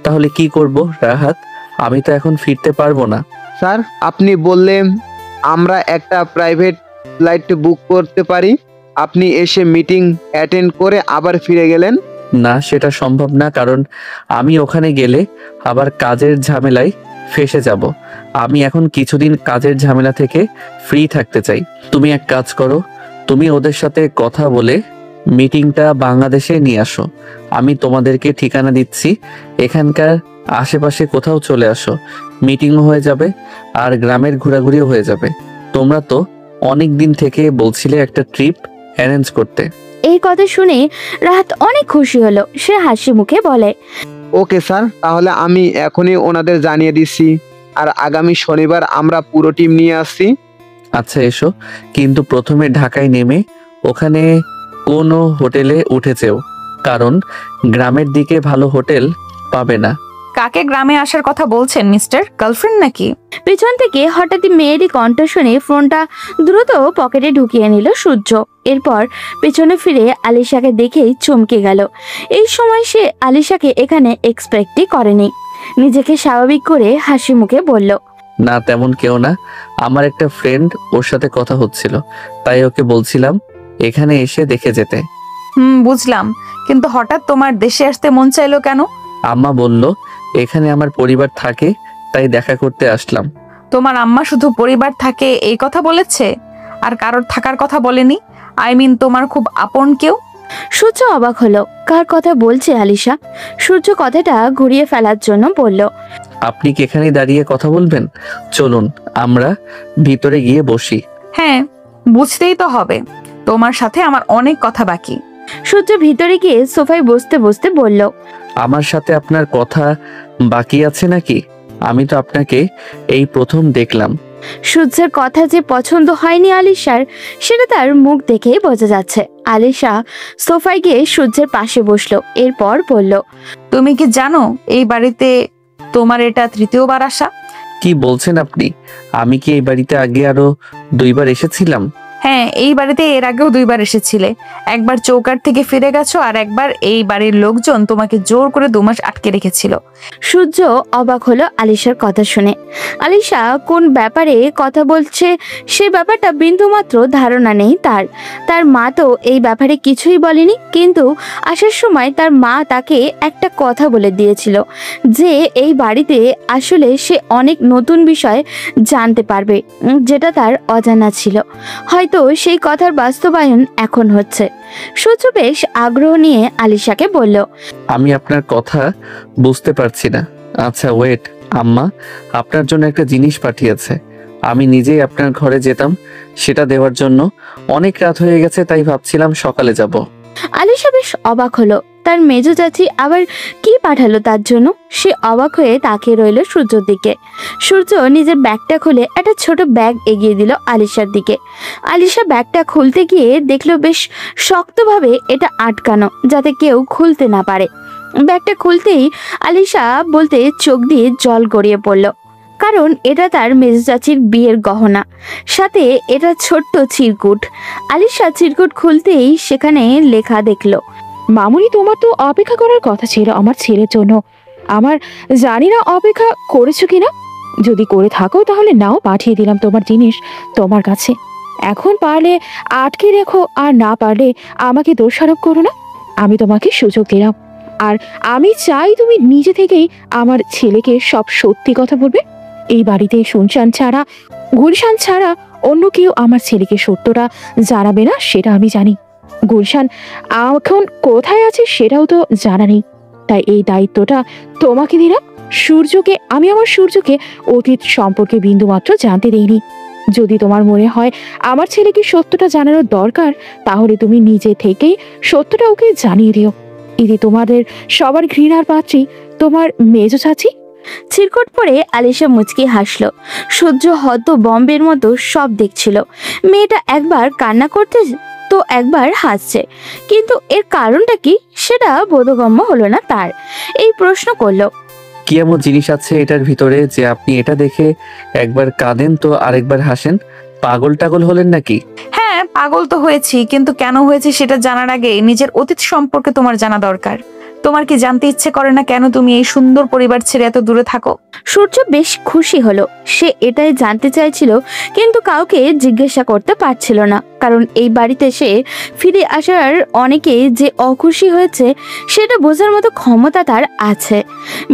তাহলে কি করব রাহাত? আমি তো এখন ফিরতে পারবো না। স্যার, আপনি বললেন আমরা একটা প্রাইভেট ফ্লাইট বুক করতে পারি। আপনি এসে মিটিং অ্যাটেন্ড করে আবার ফিরে গেলেন। না, সেটা সম্ভব না, কারণ আমি ওখানে গেলে আবার কাজের ঝামেলায় ফেসে যাব। আমি এখন কিছুদিন কাজের ঝামেলা থেকে ফ্রি থাকতে চাই। তুমি এক কাজ করো, তুমি ওদের সাথে কথা বলে মিটিংটা বাংলাদেশে নিয়ে আসো। আমি তোমাদেরকে ঠিকানা দিচ্ছি, এখানকার আশেপাশে কোথাও চলে আসো। মিটিংও হয়ে যাবে আর গ্রামের ঘোরাঘুরিও হয়ে যাবে। তোমরা তো অনেক দিন থেকে বলছিলে একটা ট্রিপ অ্যারেঞ্জ করতে। এই কথা শুনে রাহাত অনেক খুশি হলো। সে হাসি মুখে বলে, ওকে স্যার, তাহলে আমি এখনই ওনাদের জানিয়ে দিচ্ছি। আর আগামী শনিবার আমরা পুরো টিম নিয়ে আসছি। আচ্ছা এসো, কিন্তু প্রথমে ঢাকায় নেমে ওখানে কোনো হোটেলে উঠেছেও, কারণ গ্রামের দিকে ভালো হোটেল পাবে না। কাকে গ্রামে আসার কথা বলছেন মিস্টার? গার্লফ্রেন্ড নাকি? পেছন থেকে হঠাৎই মেয়েরই কণ্ঠ শুনে ফোনটা দ্রুত পকেটে ঢুকিয়ে নিল সূর্য। এরপর পেছনে ফিরে আলিশাকে দেখেই চমকে গেল। এই সময় সে আলিশাকে এখানে এক্সপেক্টই করেনি। নিজেকে স্বাভাবিক করে হাসি মুখে বলল, না তেমন কেউ না, আমার একটা ফ্রেন্ড, ওর সাথে কথা হচ্ছিল, তাই ওকে বলছিলাম এখানে এসে দেখে যেতে। বুঝলাম, কিন্তু হঠাৎ তোমার দেশে আসতে মন চাইলো কেন? আম্মা বলল এখানে আমার পরিবার থাকে, তাই দেখা করতে আসলাম। তোমার আম্মা শুধু পরিবার থাকে এই কথা বলেছে, আর কারোর থাকার কথা বলেনি? আই মিন তোমার খুব আপন কেউ? সূর্য অবাক হলো, কার কথা বলছে আলিশা? সূর্য কথাটা ঘুরিয়ে ফেলার জন্য বলল, আপনি কি এখানে দাঁড়িয়ে কথা বলবেন? চলুন আমরা ভিতরে গিয়ে বসি। হ্যাঁ, বুঝতেই তো হবে, তোমার সাথে আমার অনেক কথা বাকি। সূর্য ভিতরে গিয়ে সোফায় বসতে বসতে বলল, আমার সাথে আপনার কথা বাকি আছে নাকি? আমি তো আপনাকে এই প্রথম দেখলাম। সূর্যের কথা যে পছন্দ হয়নি আলিশার, সেটা তার মুখ দেখেই বোঝা যাচ্ছে। আলিশা সোফায় গিয়ে সূর্যের পাশে বসলো, এরপর বলল, তুমি কি জানো এই বাড়িতে তোমার এটা 3য়-বার আসা? কি বলছেন আপনি? আমি কি এই বাড়িতে আগে আরো 2বার এসেছিলাম? হ্যাঁ, এই বাড়িতে এর আগেও 2বার এসেছিলে। একবার চৌকার থেকে ফিরে গেছো, আর একবার এই বাড়ির লোকজন তোমাকে জোর করে 2 মাস আটকে রেখেছিল। সূর্য অবাক হলো আলিশার কথা শুনে। আলিশা কোন ব্যাপারে কথা বলছে সে ব্যাপারটা বিন্দুমাত্র ধারণা নেই তার। তার মা তো এই ব্যাপারে কিছুই বলেনি, কিন্তু আসার সময় তার মা তাকে একটা কথা বলে দিয়েছিল যে এই বাড়িতে আসলে সে অনেক নতুন বিষয় জানতে পারবে, যেটা তার অজানা ছিল। হয়তো সেই কথার বাস্তবায়ন এখন হচ্ছে। সূর্য বেশ আগ্রহ নিয়ে আলিশাকে বলল, আমি আপনার কথা বুঝতে পারছি না। আচ্ছা ওয়েট, আম্মা আপনার জন্য একটা জিনিস পাঠিয়েছে। আমি নিজেই আপনার ঘরে যেতাম সেটা দেওয়ার জন্য। অনেক রাত হয়ে গেছে, তাই ভাবছিলাম সকালে যাব। আলিশা বেশ অবাক হলো, তার মেজো চাচি আবার কি পাঠালো তার জন্য। সে অবাক হয়ে তাকিয়ে রইল সূর্যর দিকে। সূর্য নিজের ব্যাগটা খুলে একটা ছোট ব্যাগ এগিয়ে দিল আলিশার দিকে। আলিশা ব্যাগটা খুলতে গিয়ে দেখলো বেশ শক্তভাবে এটা আটকানো, যাতে কেউ খুলতে না পারে। ব্যাগটা খুলতেই আলিশা বলতে চোখ দিয়ে জল গড়িয়ে পড়ল, কারণ এটা তার মেজো চাচির বিয়ের গহনা, সাথে এটা ছোট্ট চিরকুট। আলিশা চিরকুট খুলতেই সেখানে লেখা দেখলো, মামুনি, তোমার তো অপেক্ষা করার কথা ছিল আমার ছেলের জন্য। আমার জানি না অপেক্ষা করেছো কিনা, যদি করে থাকো তাহলে নাও, পাঠিয়ে দিলাম তোমার জিনিস তোমার কাছে। এখন পারলে আটকে রেখো, আর না পারলে আমাকে দোষারোপ করো না। আমি তোমাকে সুযোগ দিলাম, আর আমি চাই তুমি নিজে থেকেই আমার ছেলেকে সব সত্যি কথা বলবে। এই বাড়িতে শুনশান ছাড়া, গুলশান ছাড়া অন্য কেউ আমার ছেলেকে সত্যটা জানাবে না, সেটা আমি জানি। গুলশান এখন কোথায় আছে সেটাও তো জানা নেই, তাই এই দায়িত্বটা তোমাকে দিলাম। আমি আমার সূর্যকে অতীত সম্পর্কে বিন্দুমাত্র জানতে দেইনি। যদি তোমার মনে হয় আমার ছেলেকে সত্যটা জানানোর দরকার, তাহলে তুমি নিজে থেকেই সত্যটা ওকে জানিয়ে দিও। এতে তোমাদের সবার ঘৃণার পাত্রী তোমার মেজো চাচি। চিরকট পরে আলিশা মুচকি হাসলো। সহ্য হত বম্বের মতো সব দেখছিল। মেয়েটা একবার কান্না করতে তো একবার হাসছে, কিন্তু এর কারণটা কি সেটা বোধগম্য হলো না তার। এই প্রশ্ন করলো, কি এমন জিনিস আছে এটার ভিতরে যে আপনি এটা দেখে একবার কাঁদেন তো আরেকবার হাসেন? পাগল টাগল হলেন নাকি? হ্যাঁ, পাগল তো হয়েছি, কিন্তু কেন হয়েছে সেটা জানার আগে নিজের অতীত সম্পর্কে তোমার জানা দরকার। তোমার কি জানতে ইচ্ছে করে না কেন তুমি এই সুন্দর পরিবার ছেড়ে এত দূরে থাকো? সূর্য বেশ খুশি হলো। সে এটাই জানতে চাইছিল, কিন্তু কাউকে জিজ্ঞাসা করতে পারছিল না, কারণ এই বাড়িতে সে ফিরে আসার অনেকে যে অখুশি হয়েছে সেটা বোঝার মতো ক্ষমতা তার আছে।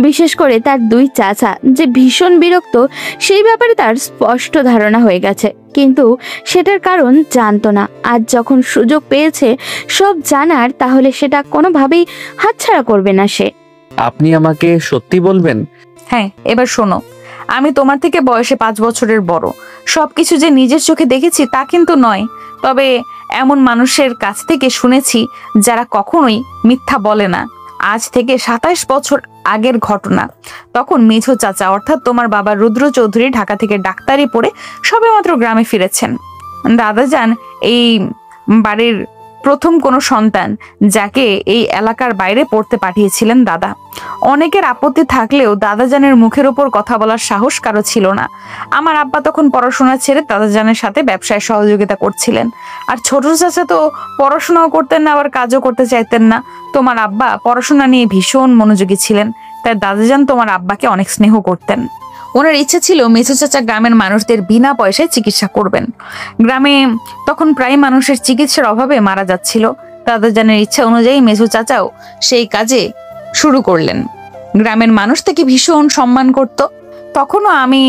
বিশেষ করে তার দুই চাচা যে ভীষণ বিরক্ত, সেই ব্যাপারে তার স্পষ্ট ধারণা হয়ে গেছে, কিন্তু সেটার কারণ জানতো না। আজ যখন সুযোগ পেয়েছে সব জানার, তাহলে সেটা কোনোভাবেই হাতছাড়া করবে না সে। আপনি আমাকে সত্যি বলবেন? হ্যাঁ, এবার শোনো, আমি তোমার থেকে বয়সে 5 বছরের বড়। সবকিছু যে নিজের চোখে দেখেছি তা কিন্তু নয়, তবে এমন মানুষের কাছ থেকে শুনেছি যারা কখনোই মিথ্যা বলে না। আজ থেকে 27 বছর আগের ঘটনা। তখন মেঝো চাচা অর্থাৎ তোমার বাবা রুদ্র চৌধুরী ঢাকা থেকে ডাক্তারি পড়ে সবেমাত্র গ্রামে ফিরেছেন। দাদাজান এই বাড়ির প্রথম কোনো সন্তান, যাকে এই এলাকার বাইরে পড়তে পাঠিয়েছিলেন দাদা। অনেকের আপত্তি থাকলেও দাদাজানের মুখের ওপর কথা বলার সাহস কারো ছিল না। আমার আব্বা তখন পড়াশোনা ছেড়ে দাদাজানের সাথে ব্যবসায় সহযোগিতা করছিলেন। আর ছোট চাচা তো পড়াশোনাও করতেন না, আবার কাজও করতে চাইতেন না। তোমার আব্বা পড়াশোনা নিয়ে ভীষণ মনোযোগী ছিলেন, তাই দাদাজান তোমার আব্বাকে অনেক স্নেহ করতেন। ওনার ইচ্ছা ছিল মেঝো চাচা গ্রামের মানুষদের বিনা পয়সায় চিকিৎসা করবেন। গ্রামে তখন প্রায় মানুষের চিকিৎসার অভাবে মারা যাচ্ছিল। দাদাজানের ইচ্ছা অনুযায়ী মেঝো চাচাও সেই কাজে শুরু করলেন। গ্রামের মানুষ তাকে ভীষণ সম্মান করত। তখনও আমি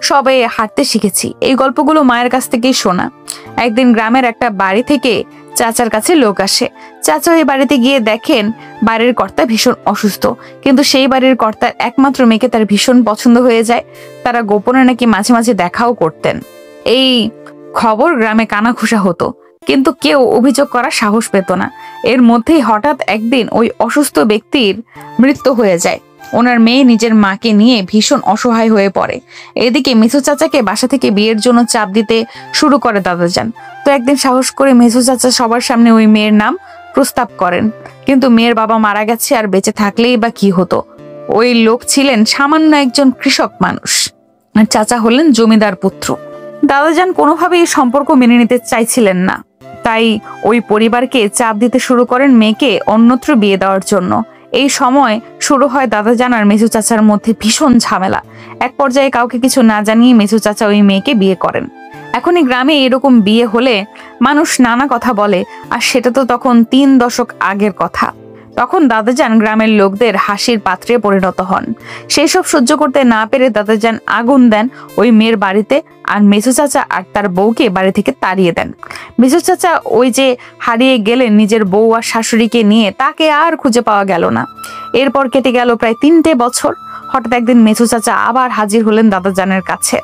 সবে হাঁটতে শিখেছি। এই গল্পগুলো মায়ের কাছ থেকেই শোনা। একদিন গ্রামের একটা বাড়ি থেকে চাচার কাছে লোক আসে। চাচা ওই বাড়িতে গিয়ে দেখেন বাড়ির কর্তা ভীষণ অসুস্থ, কিন্তু সেই বাড়ির কর্তার একমাত্র মেয়েকে তার ভীষণ পছন্দ হয়ে যায়। তারা গোপনে নাকি মাঝে মাঝে দেখাও করতেন। এই খবর গ্রামে কানাঘুষা হতো, কিন্তু কেউ অভিযোগ করার সাহস পেত না। এর মধ্যেই হঠাৎ একদিন ওই অসুস্থ ব্যক্তির মৃত্যু হয়ে যায়। ওনার মেয়ে নিজের মাকে নিয়ে ভীষণ অসহায় হয়ে পড়ে। এদিকে মেঝো চাচাকে বাসা থেকে বিয়ের জন্য চাপ দিতে শুরু করে দাদাজান। তো একদিন সাহস করে মেঝো চাচা সবার সামনে ওই মেয়ের নাম প্রস্তাব করেন, কিন্তু মেয়ের বাবা মারা গেছে, আর বেঁচে থাকলেই বা কি হতো। ওই লোক ছিলেন সামান্য একজন কৃষক মানুষ, আর চাচা হলেন জমিদার পুত্র। দাদাজান কোনোভাবেই এই সম্পর্ক মেনে নিতে চাইছিলেন না, তাই ওই পরিবারকে চাপ দিতে শুরু করেন মেয়েকে অন্যত্র বিয়ে দেওয়ার জন্য। এই সময় শুরু হয় দাদাজান আর মেঝো চাচার মধ্যে ভীষণ ঝামেলা। এক পর্যায়ে কাউকে কিছু না জানিয়ে মেঝো চাচা ওই মেয়েকে বিয়ে করেন। এখনই গ্রামে এরকম বিয়ে হলে মানুষ নানা কথা বলে, আর সেটা তো তখন 3 দশক আগের কথা। তখন দাদাজান গ্রামের লোকদের হাসির পাত্রে পরিণত হন। সেই সব সহ্য করতে না পেরে দাদাজান আগুন দেন ওই মেয়ের বাড়িতে, আর মেঝো চাচা আর তার বউকে বাড়ি থেকে তাড়িয়ে দেন। মেঝো চাচা ওই যে হারিয়ে গেলেন নিজের বউ আর শাশুড়িকে নিয়ে, তাকে আর খুঁজে পাওয়া গেল না। এরপর কেটে গেল প্রায় 3টে বছর। হঠাৎ একদিন মেঝো চাচা আবার হাজির হলেন দাদাজানের কাছে।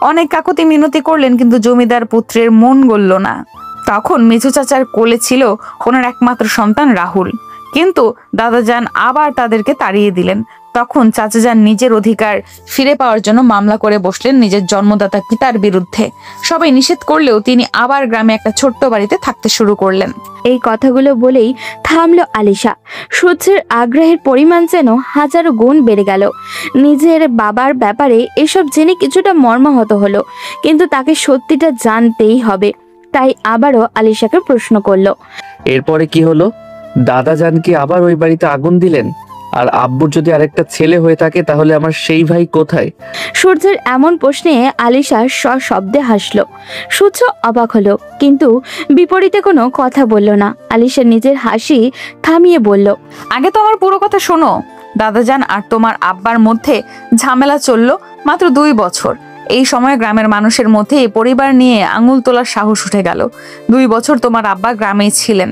অনেক কাকুতি মিনতি করলেন, কিন্তু জমিদার পুত্রের মন গলল না। তখন মেঝো চাচার কোলে ছিল ওনার একমাত্র সন্তান রাহুল, কিন্তু দাদাজান আবার তাদেরকে তাড়িয়ে দিলেন। তখন চাচাজান নিজের অধিকার ফিরে পাওয়ার জন্য মামলা করে বসলেন নিজের জন্মদাতা পিতার বিরুদ্ধে। সবাই নিষেধ করলেও তিনি আবার গ্রামে একটা ছোট্ট বাড়িতে থাকতে শুরু করলেন। এই কথাগুলো বলেই থামলো আলিশা। সূর্যের আগ্রহের পরিমাণ যেন হাজারো গুণ বেড়ে গেল। নিজের বাবার ব্যাপারে এসব জেনে কিছুটা মর্মাহত হলো, কিন্তু তাকে সত্যিটা জানতেই হবে। তাই আবারও আলিশাকে প্রশ্ন করলো, এরপরে কি হলো? দাদাজান কি আবার ওই বাড়িতে আগুন দিলেন? আর আব্বুর যদি আরেকটা ছেলে হয়ে থাকে, তাহলে আমার সেই ভাই কোথায়? সূর্যের এমন প্রশ্নে আলিশা সশব্দে হাসলো। সূর্য অবাক হলো, কিন্তু বিপরীতে কোনো কথা বলল না। আলিশা নিজের হাসি থামিয়ে বলল, আগে তো আমার পুরো কথা শোনো। দাদাজান আর তোমার আব্বার মধ্যে ঝামেলা চললো মাত্র 2 বছর। এই সময় গ্রামের মানুষের মধ্যে এই পরিবার নিয়ে আঙুল তোলার সাহস উঠে গেল। 2 বছর তোমার আব্বা গ্রামেই ছিলেন।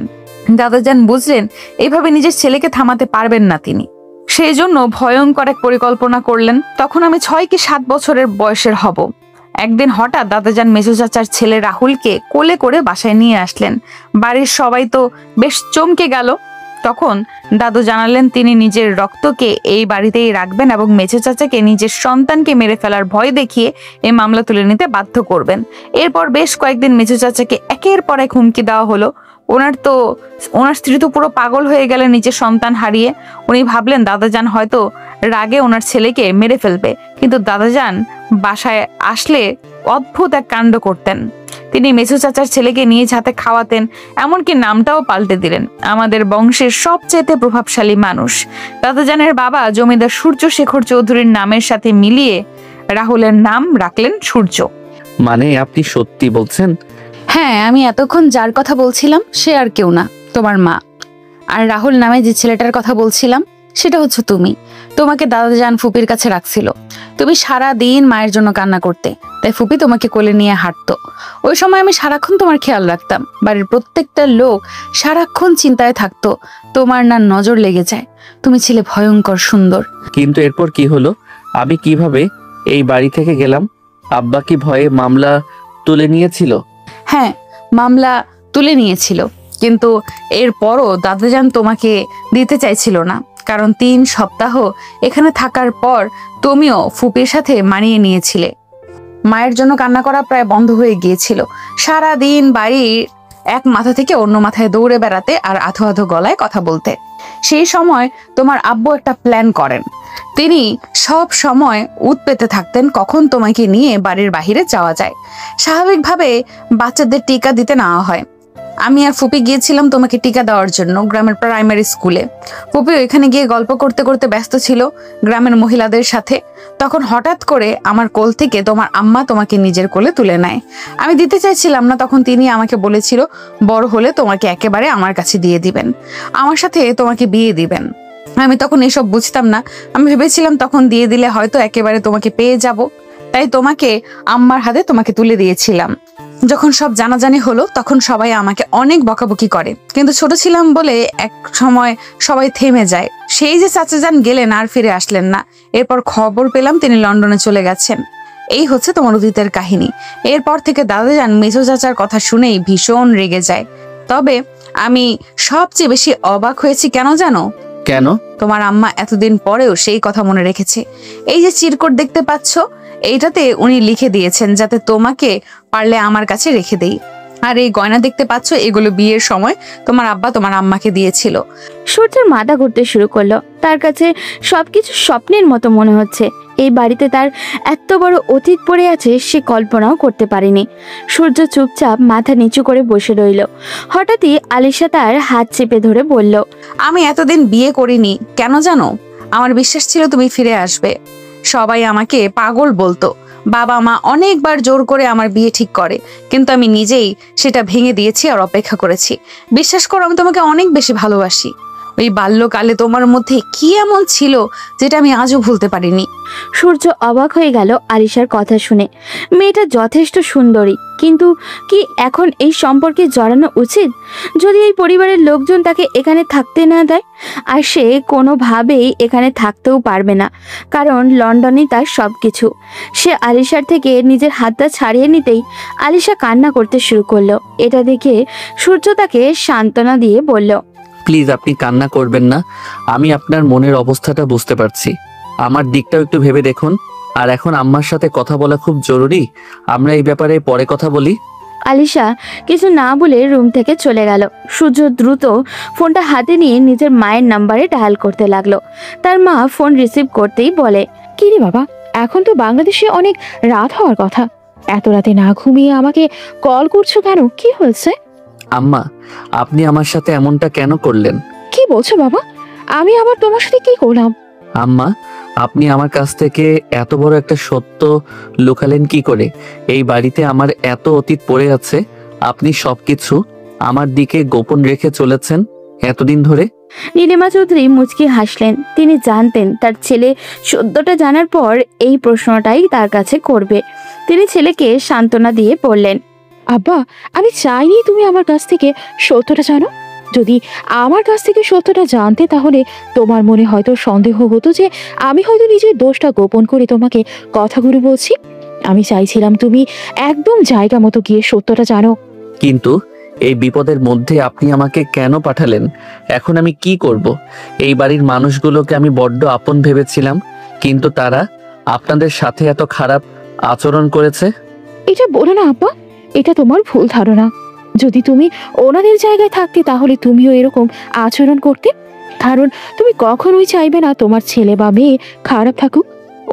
দাদাজান বুঝলেন এইভাবে নিজের ছেলেকে থামাতে পারবেন না তিনি। সেই জন্য ভয়ঙ্কর এক পরিকল্পনা করলেন। তখন আমি 6 কি 7 বছরের বয়সের হব। একদিন হঠাৎ দাদাজান মেঝো চাচার ছেলে রাহুলকে কোলে করে বাসায় নিয়ে আসলেন। বাড়ির সবাই তো বেশ চমকে গেল। তখন দাদু জানালেন তিনি নিজের রক্তকে এই বাড়িতেই রাখবেন এবং মেজো চাচাকে নিজের সন্তানকে মেরে ফেলার ভয় দেখিয়ে এই মামলা তুলে নিতে বাধ্য করবেন। এরপর বেশ কয়েকদিন মেজো চাচাকে একের পর এক হুমকি দেওয়া হলো। ওনার স্ত্রী তো পুরো পাগল হয়ে গেলেন নিজের সন্তান হারিয়ে। উনি ভাবলেন দাদাজান হয়তো রাগে ওনার ছেলেকে মেরে ফেলবে, কিন্তু দাদাজান বাসায় আসলে অদ্ভুত এক কাণ্ড করতেন। তিনি মেজো চাচার ছেলেকে নিজ হাতে খাওয়াতেন, এমনকি নামটাও পাল্টে দিলেন। আমাদের বংশের সবচেয়ে প্রভাবশালী মানুষ দাদাজানের বাবা জমিদার সূর্য শেখর চৌধুরীর নামের সাথে মিলিয়ে রাহুলের নাম রাখলেন সূর্য। মানে আপনি সত্যি বলছেন? হ্যাঁ, আমি এতক্ষণ যার কথা বলছিলাম সে আর কেউ না, তোমার মা। আর রাহুল নামে যে ছেলেটার কথা বলছিলাম সেটা হচ্ছে তুমি। তোমাকে দাদাজান ফুপির কাছে রাখছিল। তুমি সারা দিন মায়ের জন্য কান্না করতে, তাই ফুপি তোমাকে কোলে নিয়ে হাঁটতো। ওই সময় আমি সারাক্ষণ তোমার খেয়াল রাখতাম। বাড়ির প্রত্যেকটা লোক সারাক্ষণ চিন্তায় থাকতো তোমার না নজর লেগে যায়। তুমি ছিলে ভয়ঙ্কর সুন্দর। কিন্তু এরপর কি হলো? আমি কিভাবে এই বাড়ি থেকে গেলাম? আব্বা কি ভয়ে মামলা তুলে নিয়েছিল? হ্যাঁ, মামলা তুলে নিয়েছিল, কিন্তু এরপরও দাদাজান তোমাকে দিতে চাইছিল না, কারণ 3 সপ্তাহ এখানে থাকার পর তুমিও ফুপির সাথে মানিয়ে নিয়েছিলে। মায়ের জন্য কান্না করা প্রায় বন্ধ হয়ে গিয়েছিল। সারা দিন বাড়ির এক মাথা থেকে অন্য মাথায় দৌড়ে বেড়াতে আর আধো আধো গলায় কথা বলতে। সেই সময় তোমার আব্বু একটা প্ল্যান করেন। তিনি সব সময় উৎ পেতে থাকতেন কখন তোমাকে নিয়ে বাড়ির বাহিরে যাওয়া যায়। স্বাভাবিকভাবে বাচ্চাদের টিকা দিতে নেওয়া হয়। আমি আর ফুপি গিয়েছিলাম তোমাকে টিকা দেওয়ার জন্য গ্রামের প্রাইমারি স্কুলে। ফুপি ওইখানে গিয়ে গল্প করতে করতে ব্যস্ত ছিল গ্রামের মহিলাদের সাথে। তখন হঠাৎ করে আমার কোল থেকে তোমার আম্মা তোমাকে নিজের কোলে তুলে নেয়। আমি দিতে চাইছিলাম না, তখন তিনি আমাকে বলেছিল বড় হলে তোমাকে একেবারে আমার কাছে দিয়ে দিবেন, আমার সাথে তোমাকে বিয়ে দিবেন। আমি তখন এসব বুঝতাম না। আমি ভেবেছিলাম তখন দিয়ে দিলে হয়তো একেবারে তোমাকে পেয়ে যাব, তাই তোমাকে আম্মার হাতে তোমাকে তুলে দিয়েছিলাম। যখন সব জানাজানি হলো তখন সবাই আমাকে অনেক বকাবকি করে, কিন্তু ছোট ছিলাম বলে এক সময় সবাই থেমে যায়। সেই যে চাচাজান গেলেন আর ফিরে আসলেন না। এরপর খবর পেলাম তিনি লন্ডনে চলে গেছেন। এই হচ্ছে তোমার অতীতের কাহিনী। এরপর থেকে দাদাজান মেজো চাচার কথা শুনেই ভীষণ রেগে যায়। তবে আমি সবচেয়ে বেশি অবাক হয়েছি কেন জানো? কেন? তোমার আম্মা এতদিন পরেও সেই কথা মনে রেখেছে। এই যে চিরকুট দেখতে পাচ্ছ, এইটাতে উনি লিখে দিয়েছেন যাতে তোমাকে পারলে আমার কাছে রেখে দেই। আর এই গয়না দেখতে পাচ্ছ, এগুলো বিয়ের সময় তোমার আব্বা তোমার আম্মাকে দিয়েছিল। সূর্যের মাথা ঘুরতে শুরু করলো। তার কাছে সবকিছু স্বপ্নের মতো মনে হচ্ছে। এই বাড়িতে তার এত বড় অতীত পড়ে আছে সে কল্পনাও করতে পারেনি। সূর্য চুপচাপ মাথা নিচু করে বসে রইল। হঠাৎই আলিশা তার হাত চেপে ধরে বলল, আমি এতদিন বিয়ে করিনি কেন জানো? আমার বিশ্বাস ছিল তুমি ফিরে আসবে। সবাই আমাকে পাগল বলতো। বাবা মা অনেকবার জোর করে আমার বিয়ে ঠিক করে, কিন্তু আমি নিজেই সেটা ভেঙে দিয়েছি আর অপেক্ষা করেছি। বিশ্বাস করো, আমি তোমাকে অনেক বেশি ভালোবাসি। ওই বাল্যকালে তোমার মধ্যে কি এমন ছিল যেটা আমি আজও ভুলতে পারিনি। সূর্য অবাক হয়ে গেল আলিশার কথা শুনে। মেয়েটা যথেষ্ট সুন্দরী, কিন্তু কি এখন এই সম্পর্কে জড়ানো উচিত? যদি এই পরিবারের লোকজন তাকে এখানে থাকতে না দেয়, আর সে কোনোভাবেই এখানে থাকতেও পারবে না, কারণ লন্ডনই তার সব কিছু। সে আলিশার থেকে নিজের হাতটা ছাড়িয়ে নিতেই আলিশা কান্না করতে শুরু করলো। এটা দেখে সূর্য তাকে সান্ত্বনা দিয়ে বলল, প্লিজ আপনি কান্না করবেন না। আমি আপনার মনের অবস্থাটা বুঝতে পারছি। আমার দিকটাও একটু ভেবে দেখুন। আর এখন আম্মার সাথে কথা বলা খুব জরুরি। আমরা এই ব্যাপারে পরে কথা বলি। আলিশা কিছু না বলে রুম থেকে চলে গেল। সূর্য দ্রুত ফোনটা হাতে নিয়ে নিজের মায়ের নাম্বারে ডায়াল করতে লাগলো। তার মা ফোন রিসিভ করতেই বলে, কি রে বাবা, এখন তো বাংলাদেশে অনেক রাত হওয়ার কথা, এত রাতে না ঘুমিয়ে আমাকে কল করছো কেন? কি হয়েছে? আম্মা, আপনি আমার সাথে এমনটা কেন করলেন? কি বলছো বাবা? আমি আবার তোমার সাথে কি করলাম? আম্মা, আপনি আমার কাছ থেকে এত বড় একটা সত্য লুকালেন কি করে? এই বাড়িতে আমার এত অতীত পড়ে আছে, আপনি সবকিছু আমার দিকে গোপন রেখে চলেছেন এতদিন ধরে। নীলিমা চৌধুরী মুচকি হাসলেন। তিনি জানতেন তার ছেলে সত্যটা জানার পর এই প্রশ্নটাই তার কাছে করবে। তিনি ছেলেকে সান্ত্বনা দিয়ে বললেন, আব্বা, আমি চাইনি তুমি আমার কাছ থেকে সত্যটা জানো। যদি আমার কাছ থেকে সত্যটা জানতে, তাহলে তোমার মনে হয়তো সন্দেহ হতো যে আমি হয়তো নিজের দোষটা গোপন করে তোমাকে কথাগুলো বলছি। আমি চাইছিলাম তুমি একদম জায়গা মতো গিয়ে সত্যটা জানো। কিন্তু এই বিপদের মধ্যে আপনি আমাকে কেন পাঠালেন? এখন আমি কি করব? এই বাড়ির মানুষগুলোকে আমি বড্ড আপন ভেবেছিলাম, কিন্তু তারা আপনাদের সাথে এত খারাপ আচরণ করেছে। এটা বলো না আব্বা, এটা তোমার ভুল ধারণা। যদি তুমি ওনাদের জায়গায় থাকতে তাহলে তুমিও এরকম আচরণ করতে, কারণ তুমি কখনোই চাইবে না তোমার ছেলে বা মেয়ে খারাপ থাকুক।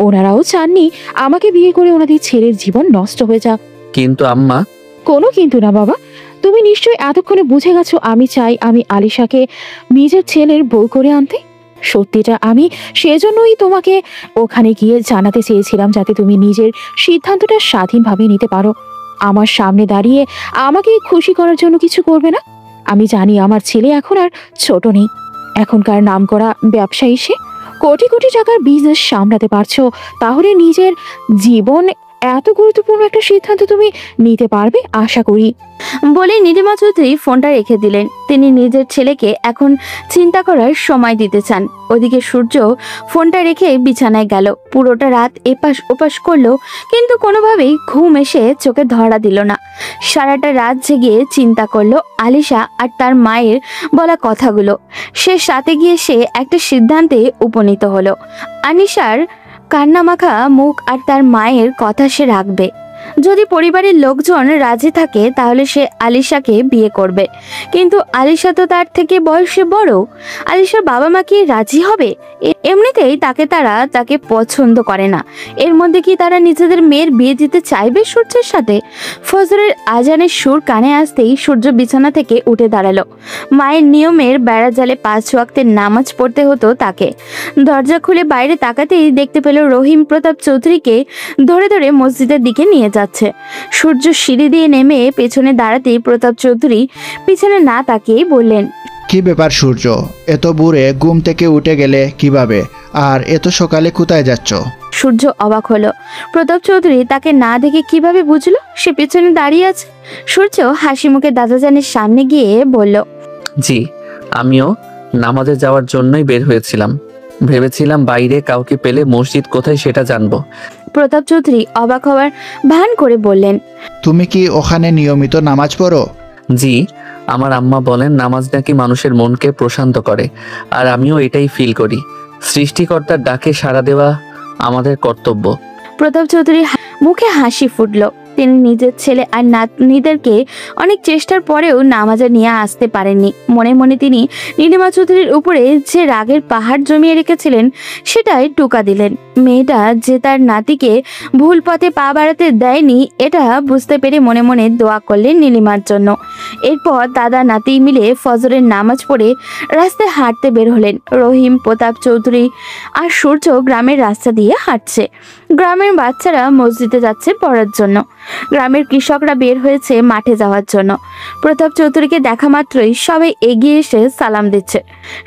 ওনারাও চাননি আমাকে বিয়ে করে ওনাদের ছেলের জীবন নষ্ট হয়ে যাক। কিন্তু আম্মা। কোনো কিন্তু না বাবা, তুমি নিশ্চয়ই এতক্ষণে বুঝে গেছো আমি চাই আমি আলিশাকে নিজের ছেলের বউ করে আনতে। সত্যিটা আমি সেজন্যই তোমাকে ওখানে গিয়ে জানাতে চেয়েছিলাম, যাতে তুমি নিজের সিদ্ধান্তটা স্বাধীনভাবে নিতে পারো। আমার সামনে দাঁড়িয়ে আমাকে খুশি করার জন্য কিছু করবে না। আমি জানি আমার ছেলে এখন আর ছোট নেই, এখনকার নামকরা ব্যবসায়ী, সে কোটি কোটি টাকার বিজনেস সামলাতে পারছো। তাহলে নিজের জীবন এত গুরুত্বপূর্ণ একটা সিদ্ধান্ত তুমি নিতে পারবে আশা করি। বলে নীলিমা চৌধুরী ফোনটা রেখে দিলেন। তিনি নিজের ছেলেকে এখন চিন্তা করার সময় দিতে চান। ওদিকে সূর্য ফোনটা রেখে বিছানায় গেল। পুরোটা রাত এপাশ ওপাশ করলো, কিন্তু কোনোভাবেই ঘুম এসে চোখে ধরা দিল না। সারাটা রাত জেগে চিন্তা করলো আলিশা আর তার মায়ের বলা কথাগুলো। শেষ রাতে গিয়ে সে একটা সিদ্ধান্তে উপনীত হলো। আনিশার কান্নামাখা মুখ আর তার মায়ের কথা সে রাখবে। যদি পরিবারের লোকজন রাজি থাকে তাহলে সে আলিশাকে বিয়ে করবে, কিন্তু আলিশা তো তার থেকে বয়সে বড়। আলিশার বাবা মা কি রাজি হবে? এমনিতেই তাকে পছন্দ করে না। এর মধ্যে কি তারা নিজেদের মেয়ের বিয়ে দিতে চাইবে সূর্যের সাথে? ফজরের আজানের সুর কানে আসতেই সূর্য বিছানা থেকে উঠে দাঁড়ালো। মায়ের নিয়মের বেড়া জালে 5 ওয়াক্তের নামাজ পড়তে হতো তাকে। দরজা খুলে বাইরে তাকাতেই দেখতে পেল রহিম প্রতাপ চৌধুরীকে ধরে ধরে মসজিদের দিকে নিয়ে যাচ্ছে। সূর্য সিঁড়ি দিয়ে নেমে পেছনে দাঁড়াতেই প্রতাপ চৌধুরী পিছনে না তাকিয়েই বললেন, কি ব্যাপার সূর্য, এত ভোরে ঘুম থেকে উঠে গেলে কিভাবে, আর এত সকালে কোথায় যাচ্ছ? সূর্য অবাক হলো। প্রতাপ চৌধুরী তাকে না দেখে কিভাবে বুঝলো সে পিছনে দাঁড়িয়ে আছে? সূর্য হাসি মুখে দাদাজানের সামনে গিয়ে বলল, জি, আমিও নামাজে যাওয়ার জন্যই বের হয়েছিলাম। ভেবেছিলাম বাইরে কাউকে পেলে মসজিদ কোথায় সেটা জানবো। প্রতাপ চৌধুরী অবাক হওয়ার ভান করে বললেন, তুমি কি ওখানে নিয়মিত নামাজ পড়ো? জি, আমার আম্মা বলেন নামাজ নাকি মানুষের মনকে প্রশান্ত করে, আর আমিও এটাই ফিল করি। সৃষ্টিকর্তার ডাকে সাড়া দেওয়া আমাদের কর্তব্য। প্রতাপ চৌধুরী মুখে হাসি ফুটলো। তিনি নিজের ছেলে আর নাতনিদেরকে অনেক চেষ্টার পরেও নামাজে নিয়ে আসতে পারেননি। মনে মনে তিনি নীলিমা চৌধুরীর উপরে যে রাগের পাহাড় জমিয়ে রেখেছিলেন সেটাই টুকা দিলেন। মেয়েটা যে তার নাতিকে ভুল পথে পা বাড়াতে দেয়নি এটা বুঝতে পেরে মনে মনে দোয়া করলেন নীলিমার জন্য। এরপর দাদা নাতি মিলে ফজরের নামাজ পড়ে রাস্তায় হাঁটতে বের হলেন। রহিম, প্রতাপ চৌধুরী আর সূর্য গ্রামের রাস্তা দিয়ে হাঁটছে। গ্রামের বাচ্চারা মসজিদে যাচ্ছে পড়ার জন্য। গ্রামের কৃষকরা বের হয়েছে মাঠে যাওয়ার জন্য। প্রতাপ চৌধুরীকে দেখা মাত্রই সবাই এগিয়ে এসে সালাম দিচ্ছে।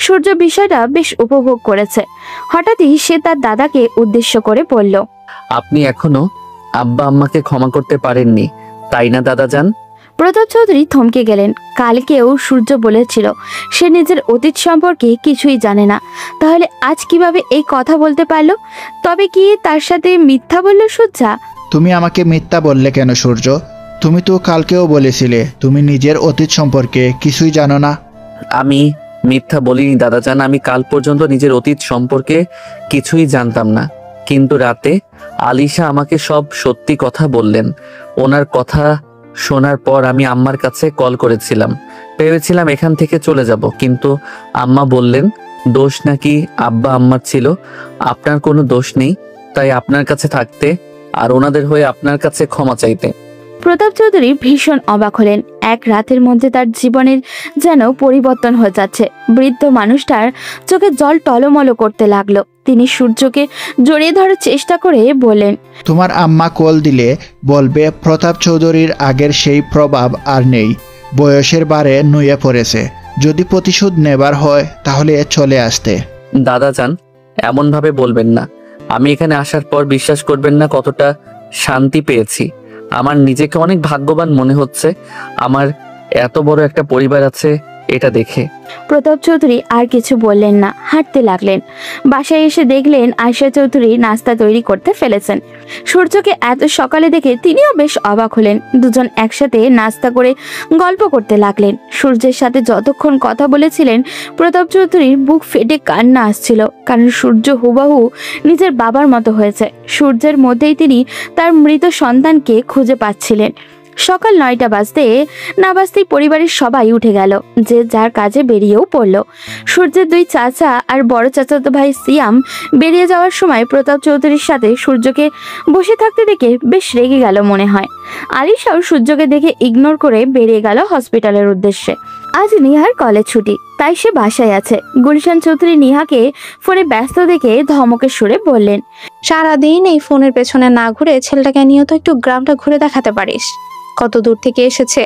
সূর্য বিষয়টা বেশ উপভোগ করেছে। হঠাৎই সে তার দাদাকে উদ্দেশ্য করে বলল, আপনি এখনো আব্বা আম্মাকে ক্ষমা করতে পারেননি, তাই না দাদাজান? প্রতাপ চৌধুরী থমকে গেলেন। কালকেও সূর্য বলেছিল সে নিজের অতীত সম্পর্কে কিছুই জানে না, তাহলে আজ কিভাবে এই কথা বলতে পারলো? তবে কি তার সাথে মিথ্যা বলল সূর্যা? তুমি আমাকে মিথ্যা বললে কেন সূর্য? তুমি তো কালকেও বলেছিলে তুমি নিজের অতীত সম্পর্কে কিছুই জানো না। আমি মিথ্যা বলিনি দাদাজান, আমি কাল পর্যন্ত নিজের অতীত সম্পর্কে কিছুই জানতাম না, কিন্তু রাতে আলিশা আমাকে সব সত্যি কথা বললেন। ওনার কথা শোনার পর আমি আম্মার কাছে কল করেছিলাম। ভেবেছিলাম এখান থেকে চলে যাব, কিন্তু আম্মা বললেন দোষ নাকি আব্বা আম্মার ছিল। আপনার কোনো দোষ নেই, তাই আপনার কাছে থাকতে আর ওনাদের হয়ে আপনার কাছে ক্ষমা চাইতে। প্রতাপ চৌধুরী ভীষণ অবাক হলেন। এক রাতের মধ্যে তার জীবনের যেন পরিবর্তন হয়ে যাচ্ছে। বৃদ্ধ মানুষটার চোখে জল টলমল করতে লাগলো। তিনি সূর্যকে জড়িয়ে ধরার চেষ্টা করে বললেন, তোমার আম্মা কল দিলে বলবে প্রতাপ চৌধুরীর আগের সেই প্রভাব আর নেই, বয়সের বারে নুয়ে পড়েছে। যদি প্রতিশোধ নেবার হয় তাহলে চলে আসতে। দাদাজান, এমন ভাবে বলবেন না। আমি এখানে আসার পর বিশ্বাস করবেন না কতটা শান্তি পেয়েছি। আমার নিজেকে অনেক ভাগ্যবান মনে হচ্ছে। আমার এত বড় একটা পরিবার আছে, এটা দেখে। প্রতাপ চৌধুরী আর কিছু বললেন না, হাঁটতে লাগলেন। বাসায় এসে দেখলেন আয়শা চৌধুরী নাস্তা তৈরি করতে ফেলেছেন। সূর্যকে এত সকালে দেখে তিনিও বেশ অবাক হলেন। দুজন একসাথে নাস্তা করে গল্প করতে লাগলেন। সূর্যের সাথে যতক্ষণ কথা বলেছিলেন প্রতাপ চৌধুরীর বুক ফেটে কান্না আসছিল, কারণ সূর্য হুবাহু নিজের বাবার মতো হয়েছে। সূর্যের মধ্যেই তিনি তার মৃত সন্তানকে খুঁজে পাচ্ছিলেন। সকাল 9টা বাজতে না বাজতেই পরিবারের সবাই উঠে গেল, যে যার কাজে বেরিয়েও পড়ল। সূর্যের দুই চাচা আর বড় চাচাতো ভাই সিয়াম বেরিয়ে যাওয়ার সময় প্রতাপ চৌধুরীর সাথে সূর্যকে বসে থাকতে দেখে বেশ রেগে গেল মনে হয়। আলিশাও সূর্যকে দেখে ইগনোর করে বেরিয়ে গেল হসপিটালের উদ্দেশ্যে। আজ নিহার কলেজ ছুটি, তাই সে বাসায় আছে। গুলশান চৌধুরী নিহাকে ফোনে ব্যস্ত দেখে ধমকের সুরে বললেন, সারাদিন এই ফোনের পেছনে না ঘুরে ছেলেটাকে নিয়ে তো একটু গ্রামটা ঘুরে দেখাতে পারিস। কত দূর থেকে এসেছে,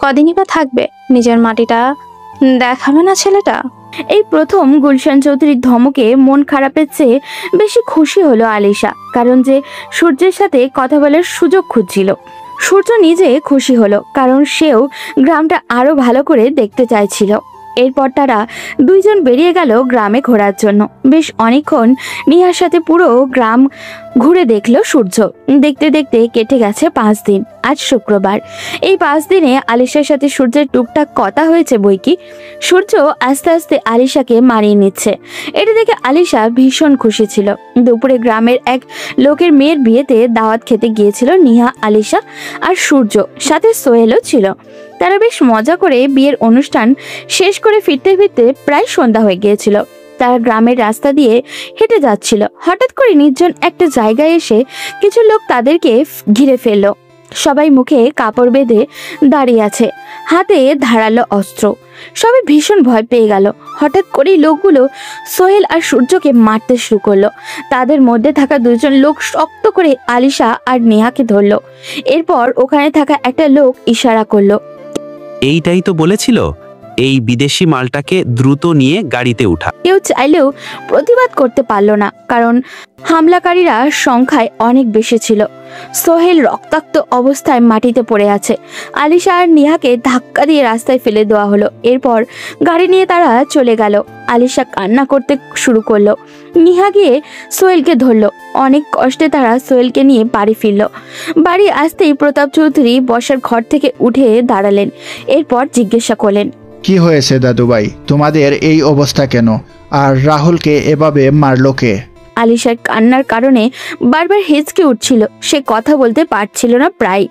কদিনই বা থাকবে, নিজের মাটিটা দেখাবে না ছেলেটা? এই প্রথম গুলশান চৌধুরীর ধমকে মন খারাপের চেয়ে বেশি খুশি হলো আলিশা, কারণ যে সূর্যের সাথে কথা বলার সুযোগ খুঁজছিল। সূর্য নিজে খুশি হলো, কারণ সেও গ্রামটা আরো ভালো করে দেখতে চাইছিল। এরপর তারা দুইজন বেরিয়ে গেল গ্রামে ঘোরার জন্য। বেশ অনেকক্ষণ নিহার সাথে পুরো গ্রাম ঘুরে দেখলো সূর্য। দেখতে দেখতে কেটে গেছে 5 দিন। আজ শুক্রবার। এই 5 দিনে আলিশার সাথে সূর্যের টুকটাক কথা হয়েছে বইকি। সূর্য আস্তে আস্তে আলিশাকে মানিয়ে নিচ্ছে। এটা দেখে আলিশা ভীষণ খুশি ছিল। দুপুরে গ্রামের এক লোকের মেয়ের বিয়েতে দাওয়াত খেতে গিয়েছিল নিহা, আলিশা আর সূর্য, সাথে সোহেলও ছিল। তারা বেশ মজা করে বিয়ের অনুষ্ঠান শেষ করে ফিরতে ফিরতে প্রায় সন্ধ্যা হয়ে গিয়েছিল। তারা গ্রামের রাস্তা দিয়ে হেঁটে যাচ্ছিল। হঠাৎ করে নির্জন একটা জায়গায় এসে কিছু লোক তাদেরকে ঘিরে ফেললো। সবাই মুখে কাপড় বেঁধে দাঁড়িয়ে আছে, হাতে ধারালো অস্ত্র। সবাই ভীষণ ভয় পেয়ে গেল। হঠাৎ করেই লোকগুলো সোহেল আর সূর্যকে মারতে শুরু করলো। তাদের মধ্যে থাকা দুজন লোক শক্ত করে আলিশা আর নেহাকে ধরলো। এরপর ওখানে থাকা একটা লোক ইশারা করলো, এইটাই তো বলেছিল, এই বিদেশি মালটাকে দ্রুত নিয়ে গাড়িতে উঠা। কেউ চাইলেও প্রতিবাদ করতে পারল না, কারণ হামলাকারীরা সংখ্যায় অনেক বেশি ছিল। সোহেল রক্তাক্ত অবস্থায় মাটিতে পড়ে আছে। আলিশা আর নিহাকে ধাক্কা দিয়ে রাস্তায় ফেলে দেওয়া হলো। এরপর গাড়ি নিয়ে তারা চলে গেল। আলিশা কান্না করতে শুরু করলো। নিহা গিয়ে সোহেলকে ধরলো। অনেক কষ্টে তারা সোহেলকে নিয়ে বাড়ি ফিরল। বাড়ি আসতেই প্রতাপ চৌধুরী বসার ঘর থেকে উঠে দাঁড়ালেন। এরপর জিজ্ঞাসা করলেন, কি হয়েছে দাদুভাই, তোমাদের এই অবস্থা কেন? আর রাহুলকে এভাবে মারলো কে? আলিশার কান্নার কারণে বারবার হেঁচকে উঠছিল, সে কথা বলতে পারছিল না প্রায়।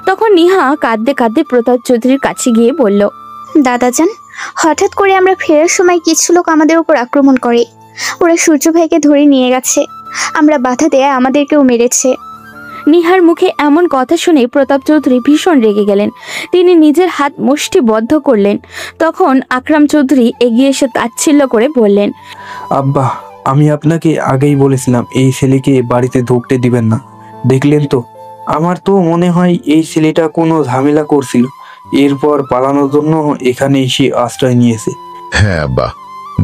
তখন নিহা কাঁদতে কাঁদতে প্রতাপ চৌধুরীর কাছে গিয়ে বলল, দাদাজান, হঠাৎ করে আমরা ফেরার সময় কিছু লোক আমাদের উপর আক্রমণ করে। ওরা সূর্য ভাইকে ধরে নিয়ে গেছে। আমরা বাধা দেয়া আমাদেরকেও মেরেছে। নিহার মুখে এমন কথা শুনে প্রতাপ চৌধুরী ভীষণ রেগে গেলেন। তিনি নিজের হাত মুষ্টিবদ্ধ করলেন। তখন আকরাম চৌধুরী এগিয়ে এসে তাচ্ছিল্য করে বললেন, আব্বা, আমি আপনাকে আগেই বলেছিলাম এই ছেলেকে বাড়িতে ঢুকতে দিবেন না। দেখলেন তো, আমার তো মনে হয় এই ছেলেটা কোনো ঝামেলা করছিল, এরপর পালানোর জন্য এখানে এসে আশ্রয় নিয়েছে। হ্যাঁ আব্বা,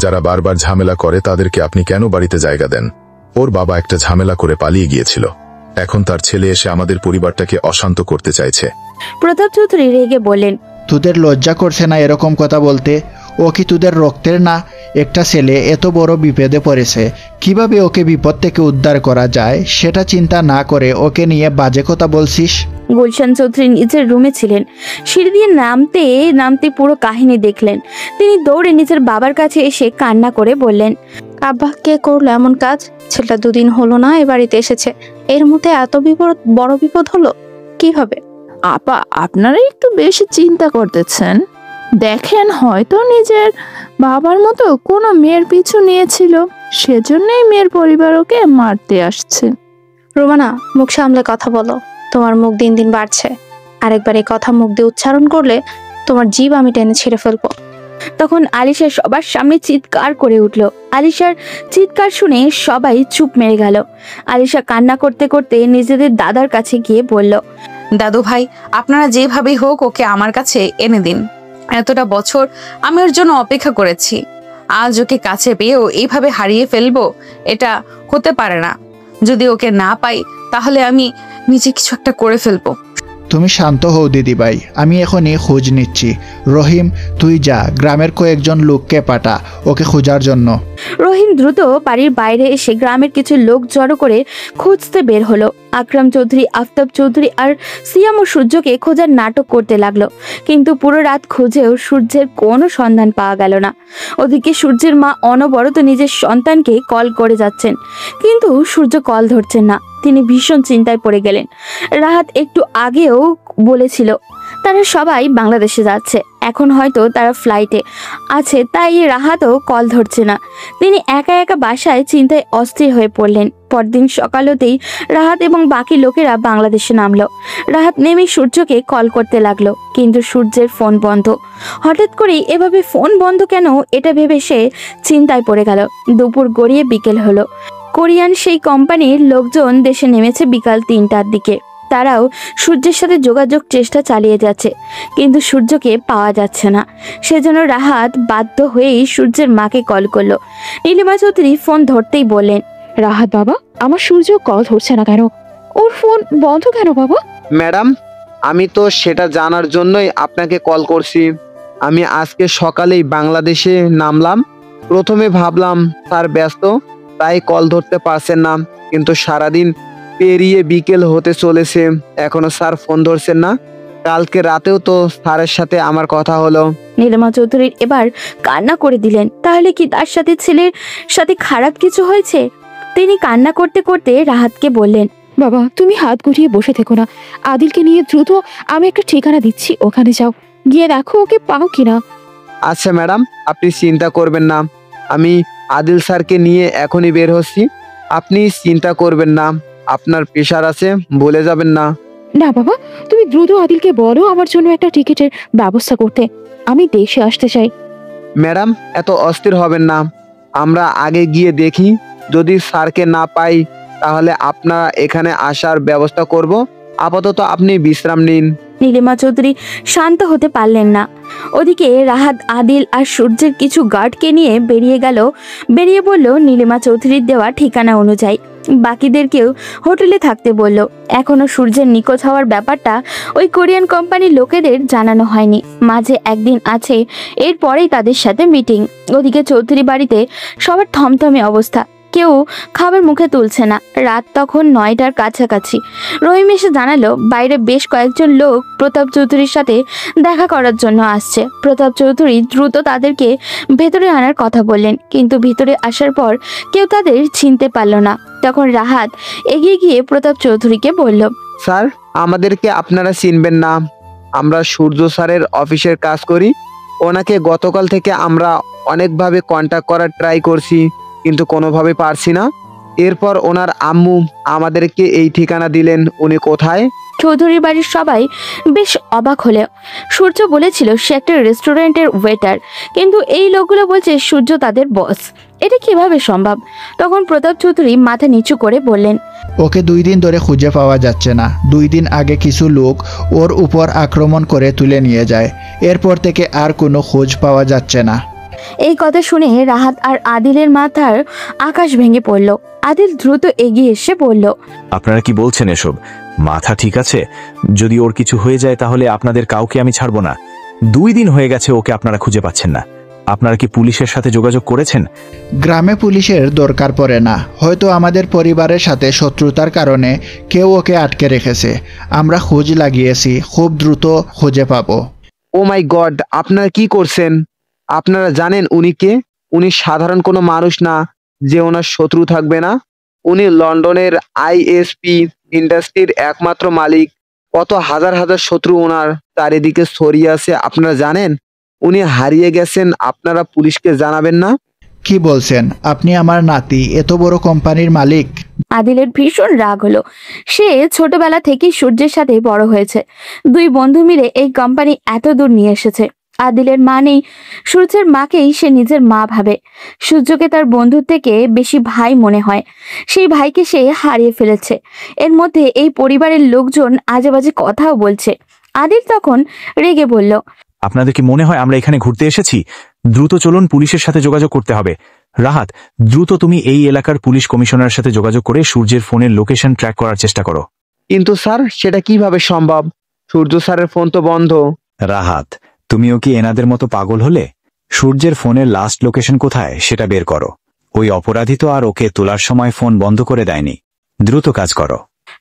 যারা বারবার ঝামেলা করে তাদেরকে আপনি কেন বাড়িতে জায়গা দেন? ওর বাবা একটা ঝামেলা করে পালিয়ে গিয়েছিল, এখন তার ছেলে এসে আমাদের পরিবারটাকে অশান্ত করতে চাইছে। প্রতাপ চৌধুরী রেগে বললেন, তোদের লজ্জা করছে না এরকম কথা বলতে? ও কি তোদের রক্তের না? একটা ছেলে এত বড় বিপদে পড়েছে, কিভাবে ওকে বিপদ থেকে উদ্ধার করা যায় সেটা চিন্তা না করে ওকে নিয়ে বাজে কথা বলছিস? গুলশান চৌধুরী নিজের রুমে ছিলেন। সিঁড়ি দিয়ে নামতে নামতে পুরো কাহিনী দেখলেন। তিনি দৌড়ে নিজের বাবার কাছে এসে কান্না করে বললেন, আব্বা, কে করলো এমন কাজ? ছেলেটা 2 দিন হলো না এ বাড়িতে এসেছে, এর মধ্যে এত বিপদ, বড় বিপদ হলো কিভাবে? আপা, আপনারা একটু বেশি চিন্তা করতেছেন। দেখেন, হয়তো নিজের বাবার মতো কোনো মেয়ের পিছু নিয়েছিল, সেজন্যই মেয়ের পরিবার ওকে মারতে আসছে। রোমানা, মুখ সামলে কথা বলো। তোমার মুখ দিন দিন বাড়ছে। আরেকবার এই কথা মুখ দিয়ে উচ্চারণ করলে তোমার জিভ আমি টেনে ছিঁড়ে ফেলবো। তখন আলিশা সবার সামনে চিৎকার করে উঠল। আলিশার চিৎকার শুনে সবাই চুপ মেরে গেল। আলিশা কান্না করতে করতে নিজেদের দাদার কাছে গিয়ে বলল, দাদু ভাই, আপনারা যেভাবেই হোক ওকে আমার কাছে এনে দিন। এতটা বছর আমি ওর জন্য অপেক্ষা করেছি, আজ ওকে কাছে পেয়েও এইভাবে হারিয়ে ফেলবো, এটা হতে পারে না। যদি ওকে না পাই তাহলে আমি নিজে কিছু একটা করে ফেলবো। তুমি শান্ত হও দিদিভাই, আমি এখনই খোঁজ নিচ্ছি। রহিম, তুই যা, গ্রামের কয়েকজন লোককে পাঠা ওকে খোঁজার জন্য। রহিম দ্রুত বাড়ির বাইরে এসে গ্রামের কিছু লোক জড়ো করে খুঁজতে বের হলো। আকরাম চৌধুরী, আফতাব চৌধুরী আর সিয়াম ও সূর্যকে খোঁজার নাটক করতে লাগলো, কিন্তু পুরো রাত খুঁজেও সূর্যের কোনো সন্ধান পাওয়া গেল না। ওদিকে সূর্যের মা অনবরত নিজের সন্তানকে কল করে যাচ্ছেন, কিন্তু সূর্য কল ধরছেন না। তিনি ভীষণ চিন্তায় পড়ে গেলেন। রাহাত একটু আগেও বলেছিল তারা সবাই বাংলাদেশে যাচ্ছে, এখন হয়তো তারা ফ্লাইটে আছে, তাই রাহাতও কল ধরছে না। তিনি একা একা বাসায় চিন্তায় অস্থির হয়ে পড়লেন। পরদিন সকাল হতেই রাহাত এবং বাকি লোকেরা বাংলাদেশে নামলো। রাহাত নেমে সূর্যকে কল করতে লাগলো, কিন্তু সূর্যের ফোন বন্ধ। হঠাৎ করেই এভাবে ফোন বন্ধ কেন, এটা ভেবে সে চিন্তায় পড়ে গেল। দুপুর গড়িয়ে বিকেল হলো। কোরিয়ান সেই কোম্পানির লোকজন দেশে নেমেছে বিকাল 3টার দিকে। তারাও সূর্যের সাথে যোগাযোগ চেষ্টা চালিয়ে যাচ্ছে, কিন্তু সূর্যকে পাওয়া যাচ্ছে না। সেজন্য রাহাত বাধ্য হয়েই সূর্যের মাকে কল করলো। নীলিমা চৌধুরী ফোন ধরতেই বললেন, রাহাত বাবা, আমার সূর্য কল ধরছে না কেন? ওর ফোন বন্ধ কেন বাবা? ম্যাডাম, আমি তো সেটা জানার জন্যই আপনাকে কল করছি। আমি আজকে সকালেই বাংলাদেশে নামলাম। প্রথমে ভাবলাম স্যার ব্যস্ত, তাই কল ধরতে পারছেন না, কিন্তু সারাদিন পেরিয়ে বিকেল হতে চলেছে, এখনো স্যার ফোন ধরছেন না। কালকে রাতেও তো স্যারের সাথে আমার কথা হলো। নীলিমা চৌধুরীর এবার কান্না করে দিলেন। তাহলে কি তার সাথে ছেলের সাথে খারাপ কিছু হয়েছে? তিনি কান্না করতে করতে রাহাতকে বললেন, বাবা, তুমি হাত গুটিয়ে বসে থেকো না। আদিলকে নিয়ে দ্রুত আমি একটা ঠিকানা দিচ্ছি, ওখানে যাও, গিয়ে দেখো ওকে পাও কিনা। আচ্ছা ম্যাডাম, আপনি চিন্তা করবেন না, আমি আদিল স্যারকে নিয়ে এখনই বের হচ্ছি। আপনি চিন্তা করবেন না, আপনার প্রেশার আছে, বলে যাবেন না। না বাবা, তুমি দ্রুত আদিলকে বলো আমার জন্য একটা টিকিটের ব্যবস্থা করতে, আমি দেশে আসতে চাই। ম্যাডাম, এত অস্থির হবেন না, আমরা আগে গিয়ে দেখি, যদি স্যারকে না পাই তাহলে আপনারা এখানে আসার ব্যবস্থা করব। আপাতত আপনি বিশ্রাম নিন। নীলিমা চৌধুরী শান্ত হতে পারলেন না। ওদিকে রাহাত আদিল আর সূর্যের কিছু গার্ডকে নিয়ে বেরিয়ে বলল নীলিমা চৌধুরীর দেওয়া ঠিকানা অনুযায়ী। বাকিদেরকেও হোটেলে থাকতে বলল। এখনো সূর্যের নিখোঁজ হওয়ার ব্যাপারটা ওই কোরিয়ান কোম্পানির লোকেদের জানানো হয়নি। মাঝে একদিন আছে, এরপরেই তাদের সাথে মিটিং। ওদিকে চৌধুরী বাড়িতে সবার থমথমে অবস্থা, কেউ খাবার মুখে তুলছে না। রাত তখন 9টার কাছাকাছি। রহিম এসে জানালো বাইরে বেশ কয়েকজন লোক প্রতাপ চৌধুরীর সাথে দেখা করার জন্য আসছে। প্রতাপ চৌধুরী দ্রুত তাদেরকে ভেতরে আনার কথা বললেন, কিন্তু ভিতরে আসার পর কেউ তাদের চিনতে পারল না। তখন রাহাত এগিয়ে গিয়ে প্রতাপ চৌধুরীকে বলল, স্যার, আমাদেরকে আপনারা চিনবেন না, আমরা সূর্য স্যারের অফিসের কাজ করি। ওনাকে গতকাল থেকে আমরা অনেকভাবে কন্ট্যাক্ট করার ট্রাই করছি, কিন্তু কোনোভাবে পারছি না। এরপর ওনার আম্মু আমাদেরকে এই ঠিকানা দিলেন। উনি কোথায়? চৌধুরীর বাড়ির সবাই বেশ অবাক হলে। সূর্য বলেছিল সে একটা রেস্টুরেন্টের ওয়েটার, কিন্তু এই লোকগুলো বলছে সূর্য তাদের বস। এটা কিভাবে সম্ভব? তখন প্রতাপ চৌধুরী মাথা নিচু করে বললেন, ওকে 2 দিন ধরে খুঁজে পাওয়া যাচ্ছে না। 2 দিন আগে কিছু লোক ওর উপর আক্রমণ করে তুলে নিয়ে যায়, এরপর থেকে আর কোনো খোঁজ পাওয়া যাচ্ছে না। এই কথা শুনে রাহাত আর আদিলের মাথার আকাশ ভেঙে পড়ল। আদিল দ্রুত এগিয়ে এসে বলল, আপনারা কি বলছেন এসব? মাথা ঠিক আছে? যদি ওর কিছু হয়ে যায় তাহলে আপনাদের কাউকে আমি ছাড়বো না। 2 দিন হয়ে গেছে ওকে আপনারা খুঁজে পাচ্ছেন না। আপনারা কি পুলিশের সাথে যোগাযোগ করেছেন? গ্রামে পুলিশের দরকার পড়ে না, হয়তো আমাদের পরিবারের সাথে শত্রুতার কারণে কেউ ওকে আটকে রেখেছে। আমরা খোঁজ লাগিয়েছি, খুব দ্রুত খুঁজে পাবো। ও মাই গড, আপনারা কি করছেন? আপনারা জানেন উনি কে? উনি সাধারণ কোনো মানুষ না যে ওনার শত্রু থাকবে না। উনি লন্ডনের আইএসপি ইন্ডাস্ট্রির একমাত্র মালিক। কত হাজার হাজার শত্রু ওনার চারিদিকে ছড়িয়ে আছে, আপনারা জানেন? উনি হারিয়ে গেছেন, আপনারা পুলিশকে জানাবেন না? কি বলছেন? আপনি আমার নাতি, এত বড় কোম্পানির মালিক? আদিলের ভীষণ রাগ হলো। সে ছোটবেলা থেকেই সূর্যের সাথে বড় হয়েছে। 2 বন্ধু মিলে এই কোম্পানি এত দূর নিয়ে এসেছে। আদিলের মা নেই, সূর্যের মাকেই সে নিজের মা ভাবে। সূর্যকে তার বন্ধুর থেকে বেশি ভাই মনে হয়। সেই ভাইকে সে হারিয়ে ফেলেছে। এর মধ্যে এই পরিবারের লোকজন আজে বাজে কথাও বলছে। আদিল তখন রেগে বলল, আপনাদের কি মনে হয় আমরা এখানে ঘুরতে এসেছি? দ্রুত চলুন, পুলিশের সাথে যোগাযোগ করতে হবে। রাহাত, দ্রুত তুমি এই এলাকার পুলিশ কমিশনারের সাথে যোগাযোগ করে সূর্যের ফোনের লোকেশন ট্র্যাক করার চেষ্টা করো। কিন্তু স্যার, সেটা কিভাবে সম্ভব? সূর্য স্যারের ফোন তো বন্ধ। রাহাত, তুমিও কি এনাদের মতো পাগল হলে? সূর্যের ফোনের লাস্ট লোকেশন কোথায় সেটা বের করো। ওই অপরাধী তো আর ওকে তোলার সময় ফোন বন্ধ করে দেয়নি। দ্রুত কাজ করো।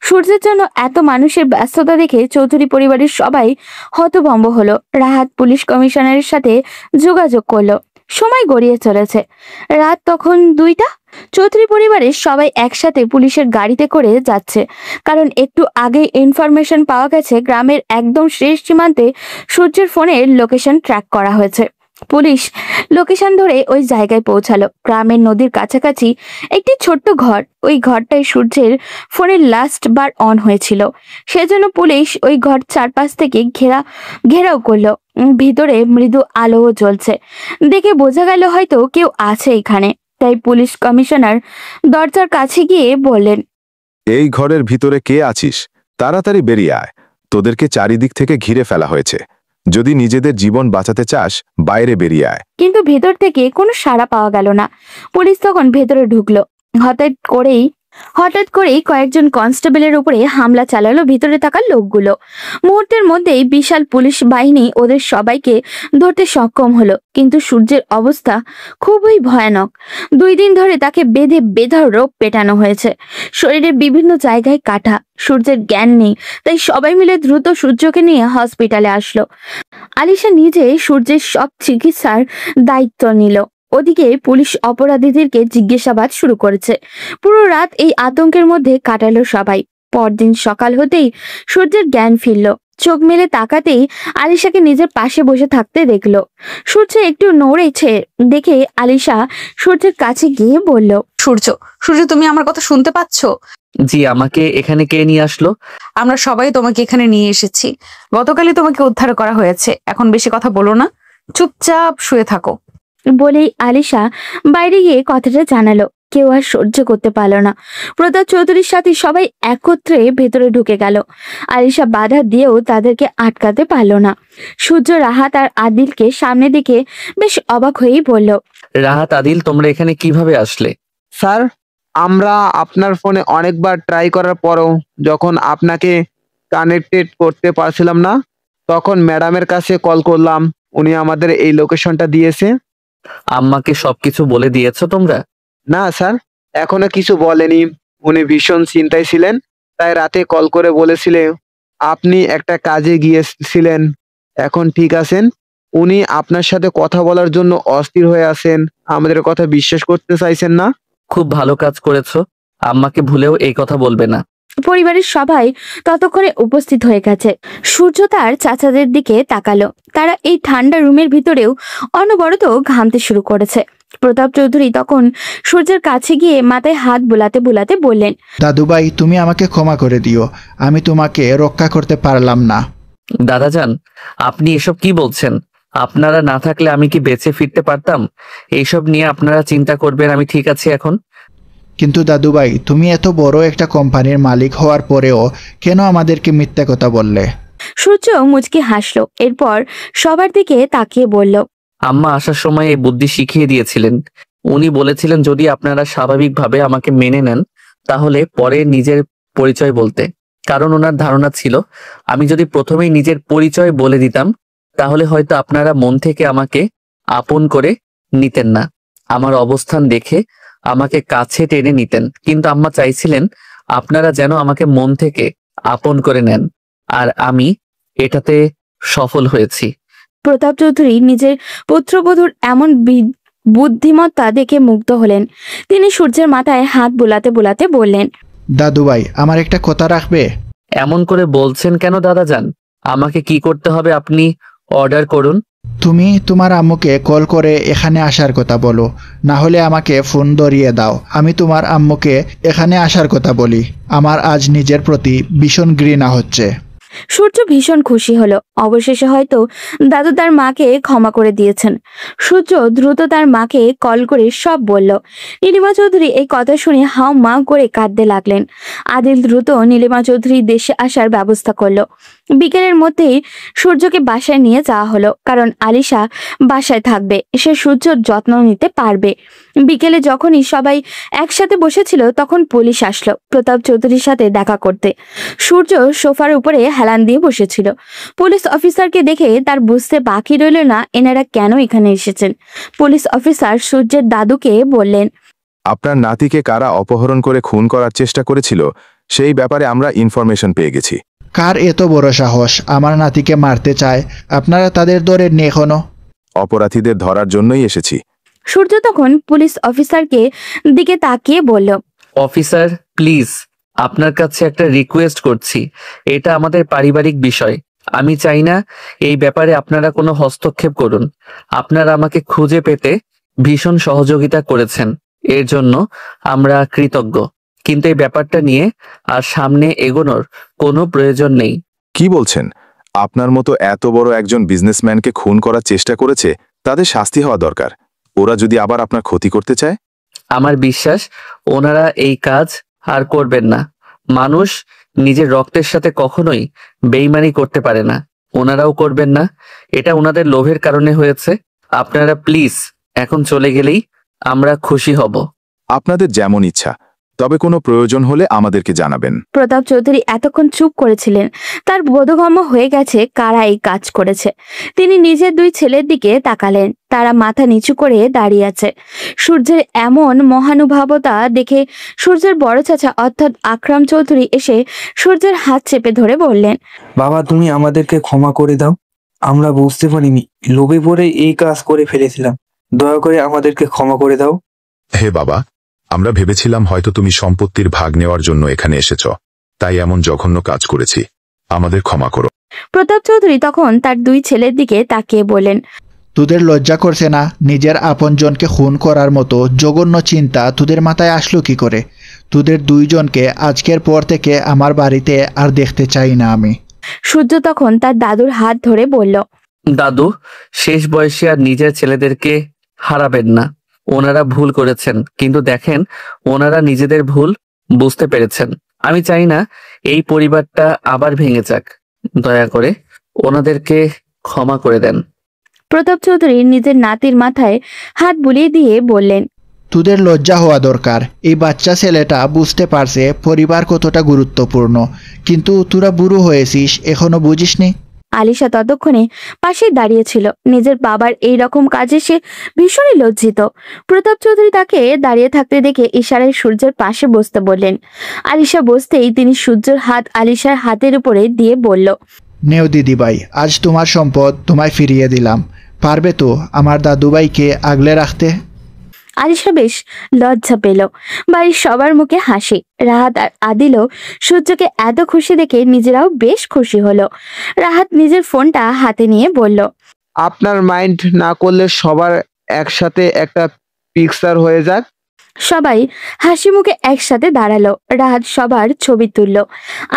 সূর্যের জন্য এত মানুষের ব্যস্ততা দেখে চৌধুরী পরিবারের সবাই হতভম্ব হলো। রাহাত পুলিশ কমিশনারের সাথে যোগাযোগ করলো। সময় গড়িয়ে চলেছে, রাত তখন 2টা। চৌধুরী পরিবারের সবাই একসাথে পুলিশের গাড়িতে করে যাচ্ছে, কারণ একটু আগে ইনফরমেশন পাওয়া গেছে গ্রামের একদম শেষ সীমান্তে সূর্যের ফোনের লোকেশন ট্র্যাক করা হয়েছে। পুলিশ লোকেশন ধরে ওই জায়গায় পৌঁছালো। গ্রামের নদীর কাছাকাছি একটি ছোট্ট ঘর, ওই ঘরটায় সূর্যের ফোনের লাস্ট বার অন হয়েছিল। সেজন্য পুলিশ ওই ঘর চারপাশ থেকে ঘেরাও করলো। ভিতরে মৃদু আলোও জ্বলছে, দেখে বোঝা গেল হয়তো কেউ আছে এখানে। তাই পুলিশ কমিশনার দরজার কাছে গিয়ে বললেন, এই ঘরের ভিতরে কে আছিস? তাড়াতাড়ি বেরিয়ে আয়। তোদেরকে চারিদিক থেকে ঘিরে ফেলা হয়েছে। যদি নিজেদের জীবন বাঁচাতে চাস, বাইরে বেরিয়ে আয়। কিন্তু ভেতর থেকে কোনো সাড়া পাওয়া গেল না। পুলিশ তখন ভেতরে ঢুকলো। হঠাৎ করেই কয়েকজন কনস্টেবলের উপরে হামলা চালালো ভিতরে থাকা লোকগুলো। মুহূর্তের মধ্যেই বিশাল পুলিশ বাহিনী ওদের সবাইকে ধরতে সক্ষম হলো। কিন্তু সূর্যের অবস্থা খুবই ভয়ানক। 2 দিন ধরে তাকে বেঁধে বেধড়ক পেটানো হয়েছে। শরীরের বিভিন্ন জায়গায় কাটা। সূর্যের জ্ঞান নেই, তাই সবাই মিলে দ্রুত সূর্যকে নিয়ে হসপিটালে আসলো। আলিশা নিজে সূর্যের সব চিকিৎসার দায়িত্ব নিল। ওদিকে পুলিশ অপরাধীদেরকে জিজ্ঞাসাবাদ শুরু করেছে। পুরো রাত এই আতঙ্কের মধ্যে কাটালো সবাই। পরদিন সকাল হতেই সূর্যের জ্ঞান ফিরল। চোখ মেলে তাকাতেই আলিশাকে নিজের পাশে বসে থাকতে দেখলো। সূর্য একটু নড়েছে দেখে আলিশা সূর্যের কাছে গিয়ে বলল, সূর্য, তুমি আমার কথা শুনতে পাচ্ছ? জি, আমাকে এখানে কে নিয়ে আসলো? আমরা সবাই তোমাকে এখানে নিয়ে এসেছি। গতকালই তোমাকে উদ্ধার করা হয়েছে। এখন বেশি কথা বলো না, চুপচাপ শুয়ে থাকো। বলেই আলিশা বাইরে গিয়ে কথাটা জানালো। কেউ আর সহ্য করতে পারল না। প্রতাপ চৌধুরীর সাথে সবাই একত্রে ভেতরে ঢুকে গেল। আলিশা বাধা দিয়েও তাদেরকে আটকাতে পারল না। সূর্য, রাহাত আর আদিলকে সামনে দিকে বেশ অবাক হয়েই বলল, রাহাত, আদিল, তোমরা এখানে কিভাবে আসলে? স্যার, আমরা আপনার ফোনে অনেকবার ট্রাই করার পরও যখন আপনাকে কানেক্টেড করতে পারছিলাম না, তখন ম্যাডামের কাছে কল করলাম। উনি আমাদের এই লোকেশনটা দিয়েছে। আম্মাকে সবকিছু বলে দিয়েছো তোমরা? না স্যার, এখনো কিছু বলেনি। উনি ভীষণ চিন্তায় ছিলেন, তাই রাতে কল করে বলেছিলেন আপনি একটা কাজে গিয়েছিলেন, এখন ঠিক আছেন। উনি আপনার সাথে কথা বলার জন্য অস্থির হয়ে আছেন। আমাদের কথা বিশ্বাস করতে চাইছেন না। খুব ভালো কাজ করেছো। আম্মাকে ভুলেও এই কথা বলবে না। পরিবারের সবাই ততক্ষণে উপস্থিত হয়ে গেছে। সূর্য তার চাচাদের দিকে তাকালো। তারা এই ঠান্ডা রুমের ভিতরেও অনবরত ঘামতে শুরু করেছে। প্রতাপ চৌধুরী তখন সূর্যের কাছে গিয়ে মাথায় হাত বুলাতে বুলাতে বললেন, দাদুভাই, তুমি আমাকে ক্ষমা করে দিও। আমি তোমাকে রক্ষা করতে পারলাম না। দাদাজান, আপনি এসব কি বলছেন? আপনারা না থাকলে আমি কি বেঁচে ফিরতে পারতাম? এইসব নিয়ে আপনারা চিন্তা করবেন, আমি ঠিক আছি এখন। কিন্তু দাদুভাই, তুমি এত বড় একটা কোম্পানির মালিক হওয়ার পরেও কেন আমাদেরকে মিথ্যা কথা বললে? সূর্য মুচকি হাসলো। এরপর সবার দিকে তাকিয়ে বলল, আম্মা আসার সময় এই বুদ্ধি শিখিয়ে দিয়েছিলেন। উনি বলেছিলেন যদি আপনারা স্বাভাবিকভাবে আমাকে মেনে নেন তাহলে পরে নিজের পরিচয় বলতে। কারণ ওনার ধারণা ছিল আমি যদি প্রথমেই নিজের পরিচয় বলে দিতাম তাহলে হয়তো আপনারা মন থেকে আমাকে আপন করে নিতেন না। আমার অবস্থান দেখে আমাকে কাছে টেনে নিতেন। কিন্তু আম্মা চাইছিলেন আপনারা যেন আমাকে মন থেকে আপন করে নেন, আর আমি এটাতে সফল হয়েছি। প্রতাপ চৌধুরী নিজের পুত্রবধূর এমন বুদ্ধিমত্তা দেখে মুগ্ধ হলেন। তিনি সূর্যের মাথায় হাত বুলাতে বুলাতে বললেন, দাদুভাই, আমার একটা কথা রাখবে? এমন করে বলছেন কেন দাদাজান? আমাকে কি করতে হবে আপনি অর্ডার করুন। তুমি তোমার আম্মুকে কল করে এখানে আসার কথা বলো, না হলে আমাকে ফোন ধরিয়ে দাও। আমি তোমার আম্মুকে এখানে আসার কথা বলি। আমার আজ নিজের প্রতি ভীষণ ঘৃণা হচ্ছে। সূর্য ভীষণ খুশি হলো। অবশেষে হয়তো দাদু তার মাকে ক্ষমা করে দিয়েছেন। সূর্য দ্রুত তার মাকে কল করে সব বলল। নীলিমা চৌধুরী এই কথা শুনে হাও মাও করে কাঁদতে লাগলেন। আদিল দ্রুত নীলিমা চৌধুরী দেশে আসার ব্যবস্থা করলো। বিকেলের মধ্যেই সূর্যকে বাসায় নিয়ে যাওয়া হলো, কারণ আলিশা বাসায় থাকবে, সে সূর্যর যত্ন নিতে পারবে। বিকেলে যখনই সবাই একসাথে বসেছিল তখন পুলিশ আসলো প্রতাপ চৌধুরীর সাথে দেখা করতে। সূর্য সোফার উপরে হেলান দিয়ে বসেছিল। পুলিশ অফিসারকে দেখে তার বুঝতে বাকি রইল না এনারা কেন এখানে এসেছেন। পুলিশ অফিসার সূর্যের দাদুকে বললেন, আপনার নাতিকে কারা অপহরণ করে খুন করার চেষ্টা করেছিল সেই ব্যাপারে আমরা ইনফরমেশন পেয়ে গেছি। কার এত বড় সাহস আমার নাতিকে মারতে চায়? আপনারা তাদের ধরেননি এখনো? অপরাধীদের ধরার জন্যই এসেছি। সূর্য তখন পুলিশ অফিসারকে দিকে তাকিয়ে বলল, অফিসার প্লিজ, আপনার কাছে একটা রিকোয়েস্ট করছি। এটা আমাদের পারিবারিক বিষয়। আমি চাই না এই ব্যাপারে আপনারা কোনো হস্তক্ষেপ করুন। আপনারা আমাকে খুঁজে পেতে ভীষণ সহযোগিতা করেছেন, এর জন্য আমরা কৃতজ্ঞ। কিন্তু এই ব্যাপারটা নিয়ে আর সামনে এগোনোর কোনো প্রয়োজন নেই। কি বলছেন? আপনার মতো এত বড় একজন বিজনেসম্যানকে খুন করার চেষ্টা করেছে, তাদের শাস্তি হওয়া দরকার। ওরা যদি আবার আপনার ক্ষতি করতে চায়? আমার বিশ্বাস ওনারা এই কাজ আর করবেন না। মানুষ নিজের রক্তের সাথে কখনোই বেইমানি করতে পারে না, ওনারাও করবেন না। এটা ওনাদের লোভের কারণে হয়েছে। আপনারা প্লিজ এখন চলে গেলেই আমরা খুশি হব। আপনাদের যেমন ইচ্ছা, তবে কোনো প্রয়োজন হলে আমাদেরকে জানাবেন। প্রতাপ চৌধুরী এতক্ষণ চুপ করেছিলেন। তার বোধগম্য হয়ে গেছে কারা এই কাজ করেছে। তিনি নিজের দুই ছেলের দিকে তাকালেন, তারা মাথা নিচু করে দাঁড়িয়ে আছে। সূর্যের এমন মহানুভবতা দেখে সূর্যের বড় চাচা অর্থাৎ আকরাম চৌধুরী এসে সূর্যের হাত চেপে ধরে বললেন, বাবা তুমি আমাদেরকে ক্ষমা করে দাও, আমরা বুঝতে পারিনি, লোভে পড়ে এই কাজ করে ফেলেছিলাম, দয়া করে আমাদেরকে ক্ষমা করে দাও। হে বাবা, আমরা ভেবেছিলাম হয়তো তুমি সম্পত্তির ভাগ নেওয়ার জন্য এখানে এসেছ, তাই এমন জঘন্য কাজ করেছি, আমাদের ক্ষমা করো। প্রতাপ চৌধুরী তখন তার দুই ছেলের দিকে তাকিয়ে বলেন, তোদের লজ্জা করছে না? নিজের আপনজনকে খুন করার মতো জঘন্য চিন্তা তোদের মাথায় আসলো কি করে? তোদের দুইজনকে আজকের পর থেকে আমার বাড়িতে আর দেখতে চাই না আমি। সূর্য তখন তার দাদুর হাত ধরে বলল, দাদু, শেষ বয়সে আর নিজের ছেলেদেরকে হারাবেন না। ওনারা ভুল করেছেন, কিন্তু দেখেন ওনারা নিজেদের ভুল বুঝতে পেরেছেন। আমি চাই না এই পরিবারটা আবার ভেঙে যাক। দয়া করে ওনাদেরকে ক্ষমা করে দেন। প্রতাপ চৌধুরী নিজের নাতির মাথায় হাত বুলিয়ে দিয়ে বললেন, তোদের লজ্জা হওয়া দরকার। এই বাচ্চা ছেলেটা বুঝতে পারছে পরিবার কতটা গুরুত্বপূর্ণ, কিন্তু তোরা বুড়ো হয়েছিস, এখনো বুঝিসনি? আলিশা ততক্ষণে পাশে দাঁড়িয়েছিল। নিজের বাবার এই রকম কাজে সে ভীষণই লজ্জিত। প্রতাপ চৌধুরী তাকে দাঁড়িয়ে থাকতে দেখে ইশারায় সূর্যের পাশে বসতে বললেন। আলিশা বসতেই তিনি সূর্যের হাত আলিশার হাতের উপরে দিয়ে বলল, নেও দিদিভাই, আজ তোমার সম্পদ তোমায় ফিরিয়ে দিলাম। পারবে তো আমার দাদুভাইকে আগলে রাখতে? আলিশা বেশ লজ্জা পেল। বাড়ির সবার মুখে হাসি। রাহাত আর আদিলও সূর্যকে এত খুশি দেখে নিজেরাও বেশ খুশি হলো। রাহাত নিজের ফোনটা হাতে নিয়ে বলল, আপনার মাইন্ড না করলে সবার একসাথে একটা পিকচার হয়ে যাক। সবাই হাসি মুখে একসাথে দাঁড়ালো। রাহাত সবার ছবি তুলল।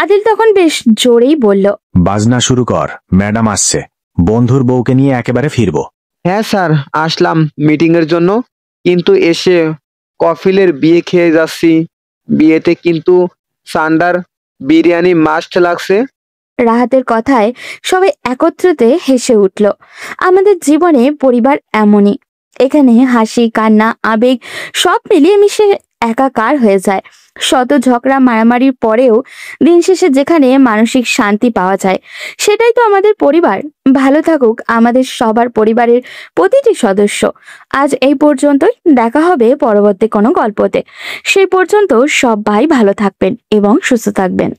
আদিল তখন বেশ জোরেই বলল, বাজনা শুরু কর, ম্যাডাম আসছে, বন্ধুর বউকে নিয়ে একেবারে ফিরবো। হ্যাঁ স্যার, আসলাম মিটিং এর জন্য, কিন্তু এসে কফিলের বিয়ে খেয়ে যাচ্ছি। বিয়েতে কিন্তু সান্ডার বিরিয়ানি মাস্ট লাগছে। রাহাতের কথায় সবাই একত্রিত হেসে উঠল। আমাদের জীবনে পরিবার এমনই, এখানে হাসি কান্না আবেগ সব মিলিয়ে মিশে একাকার হয়ে যায়। শত ঝগড়া মারামারির পরেও দিন শেষে যেখানে মানসিক শান্তি পাওয়া যায়, সেটাই তো আমাদের পরিবার। ভালো থাকুক আমাদের সবার পরিবারের প্রতিটি সদস্য। আজ এই পর্যন্তই, দেখা হবে পরবর্তী কোনো গল্পতে। সেই পর্যন্ত সবাই ভালো থাকবেন এবং সুস্থ থাকবেন।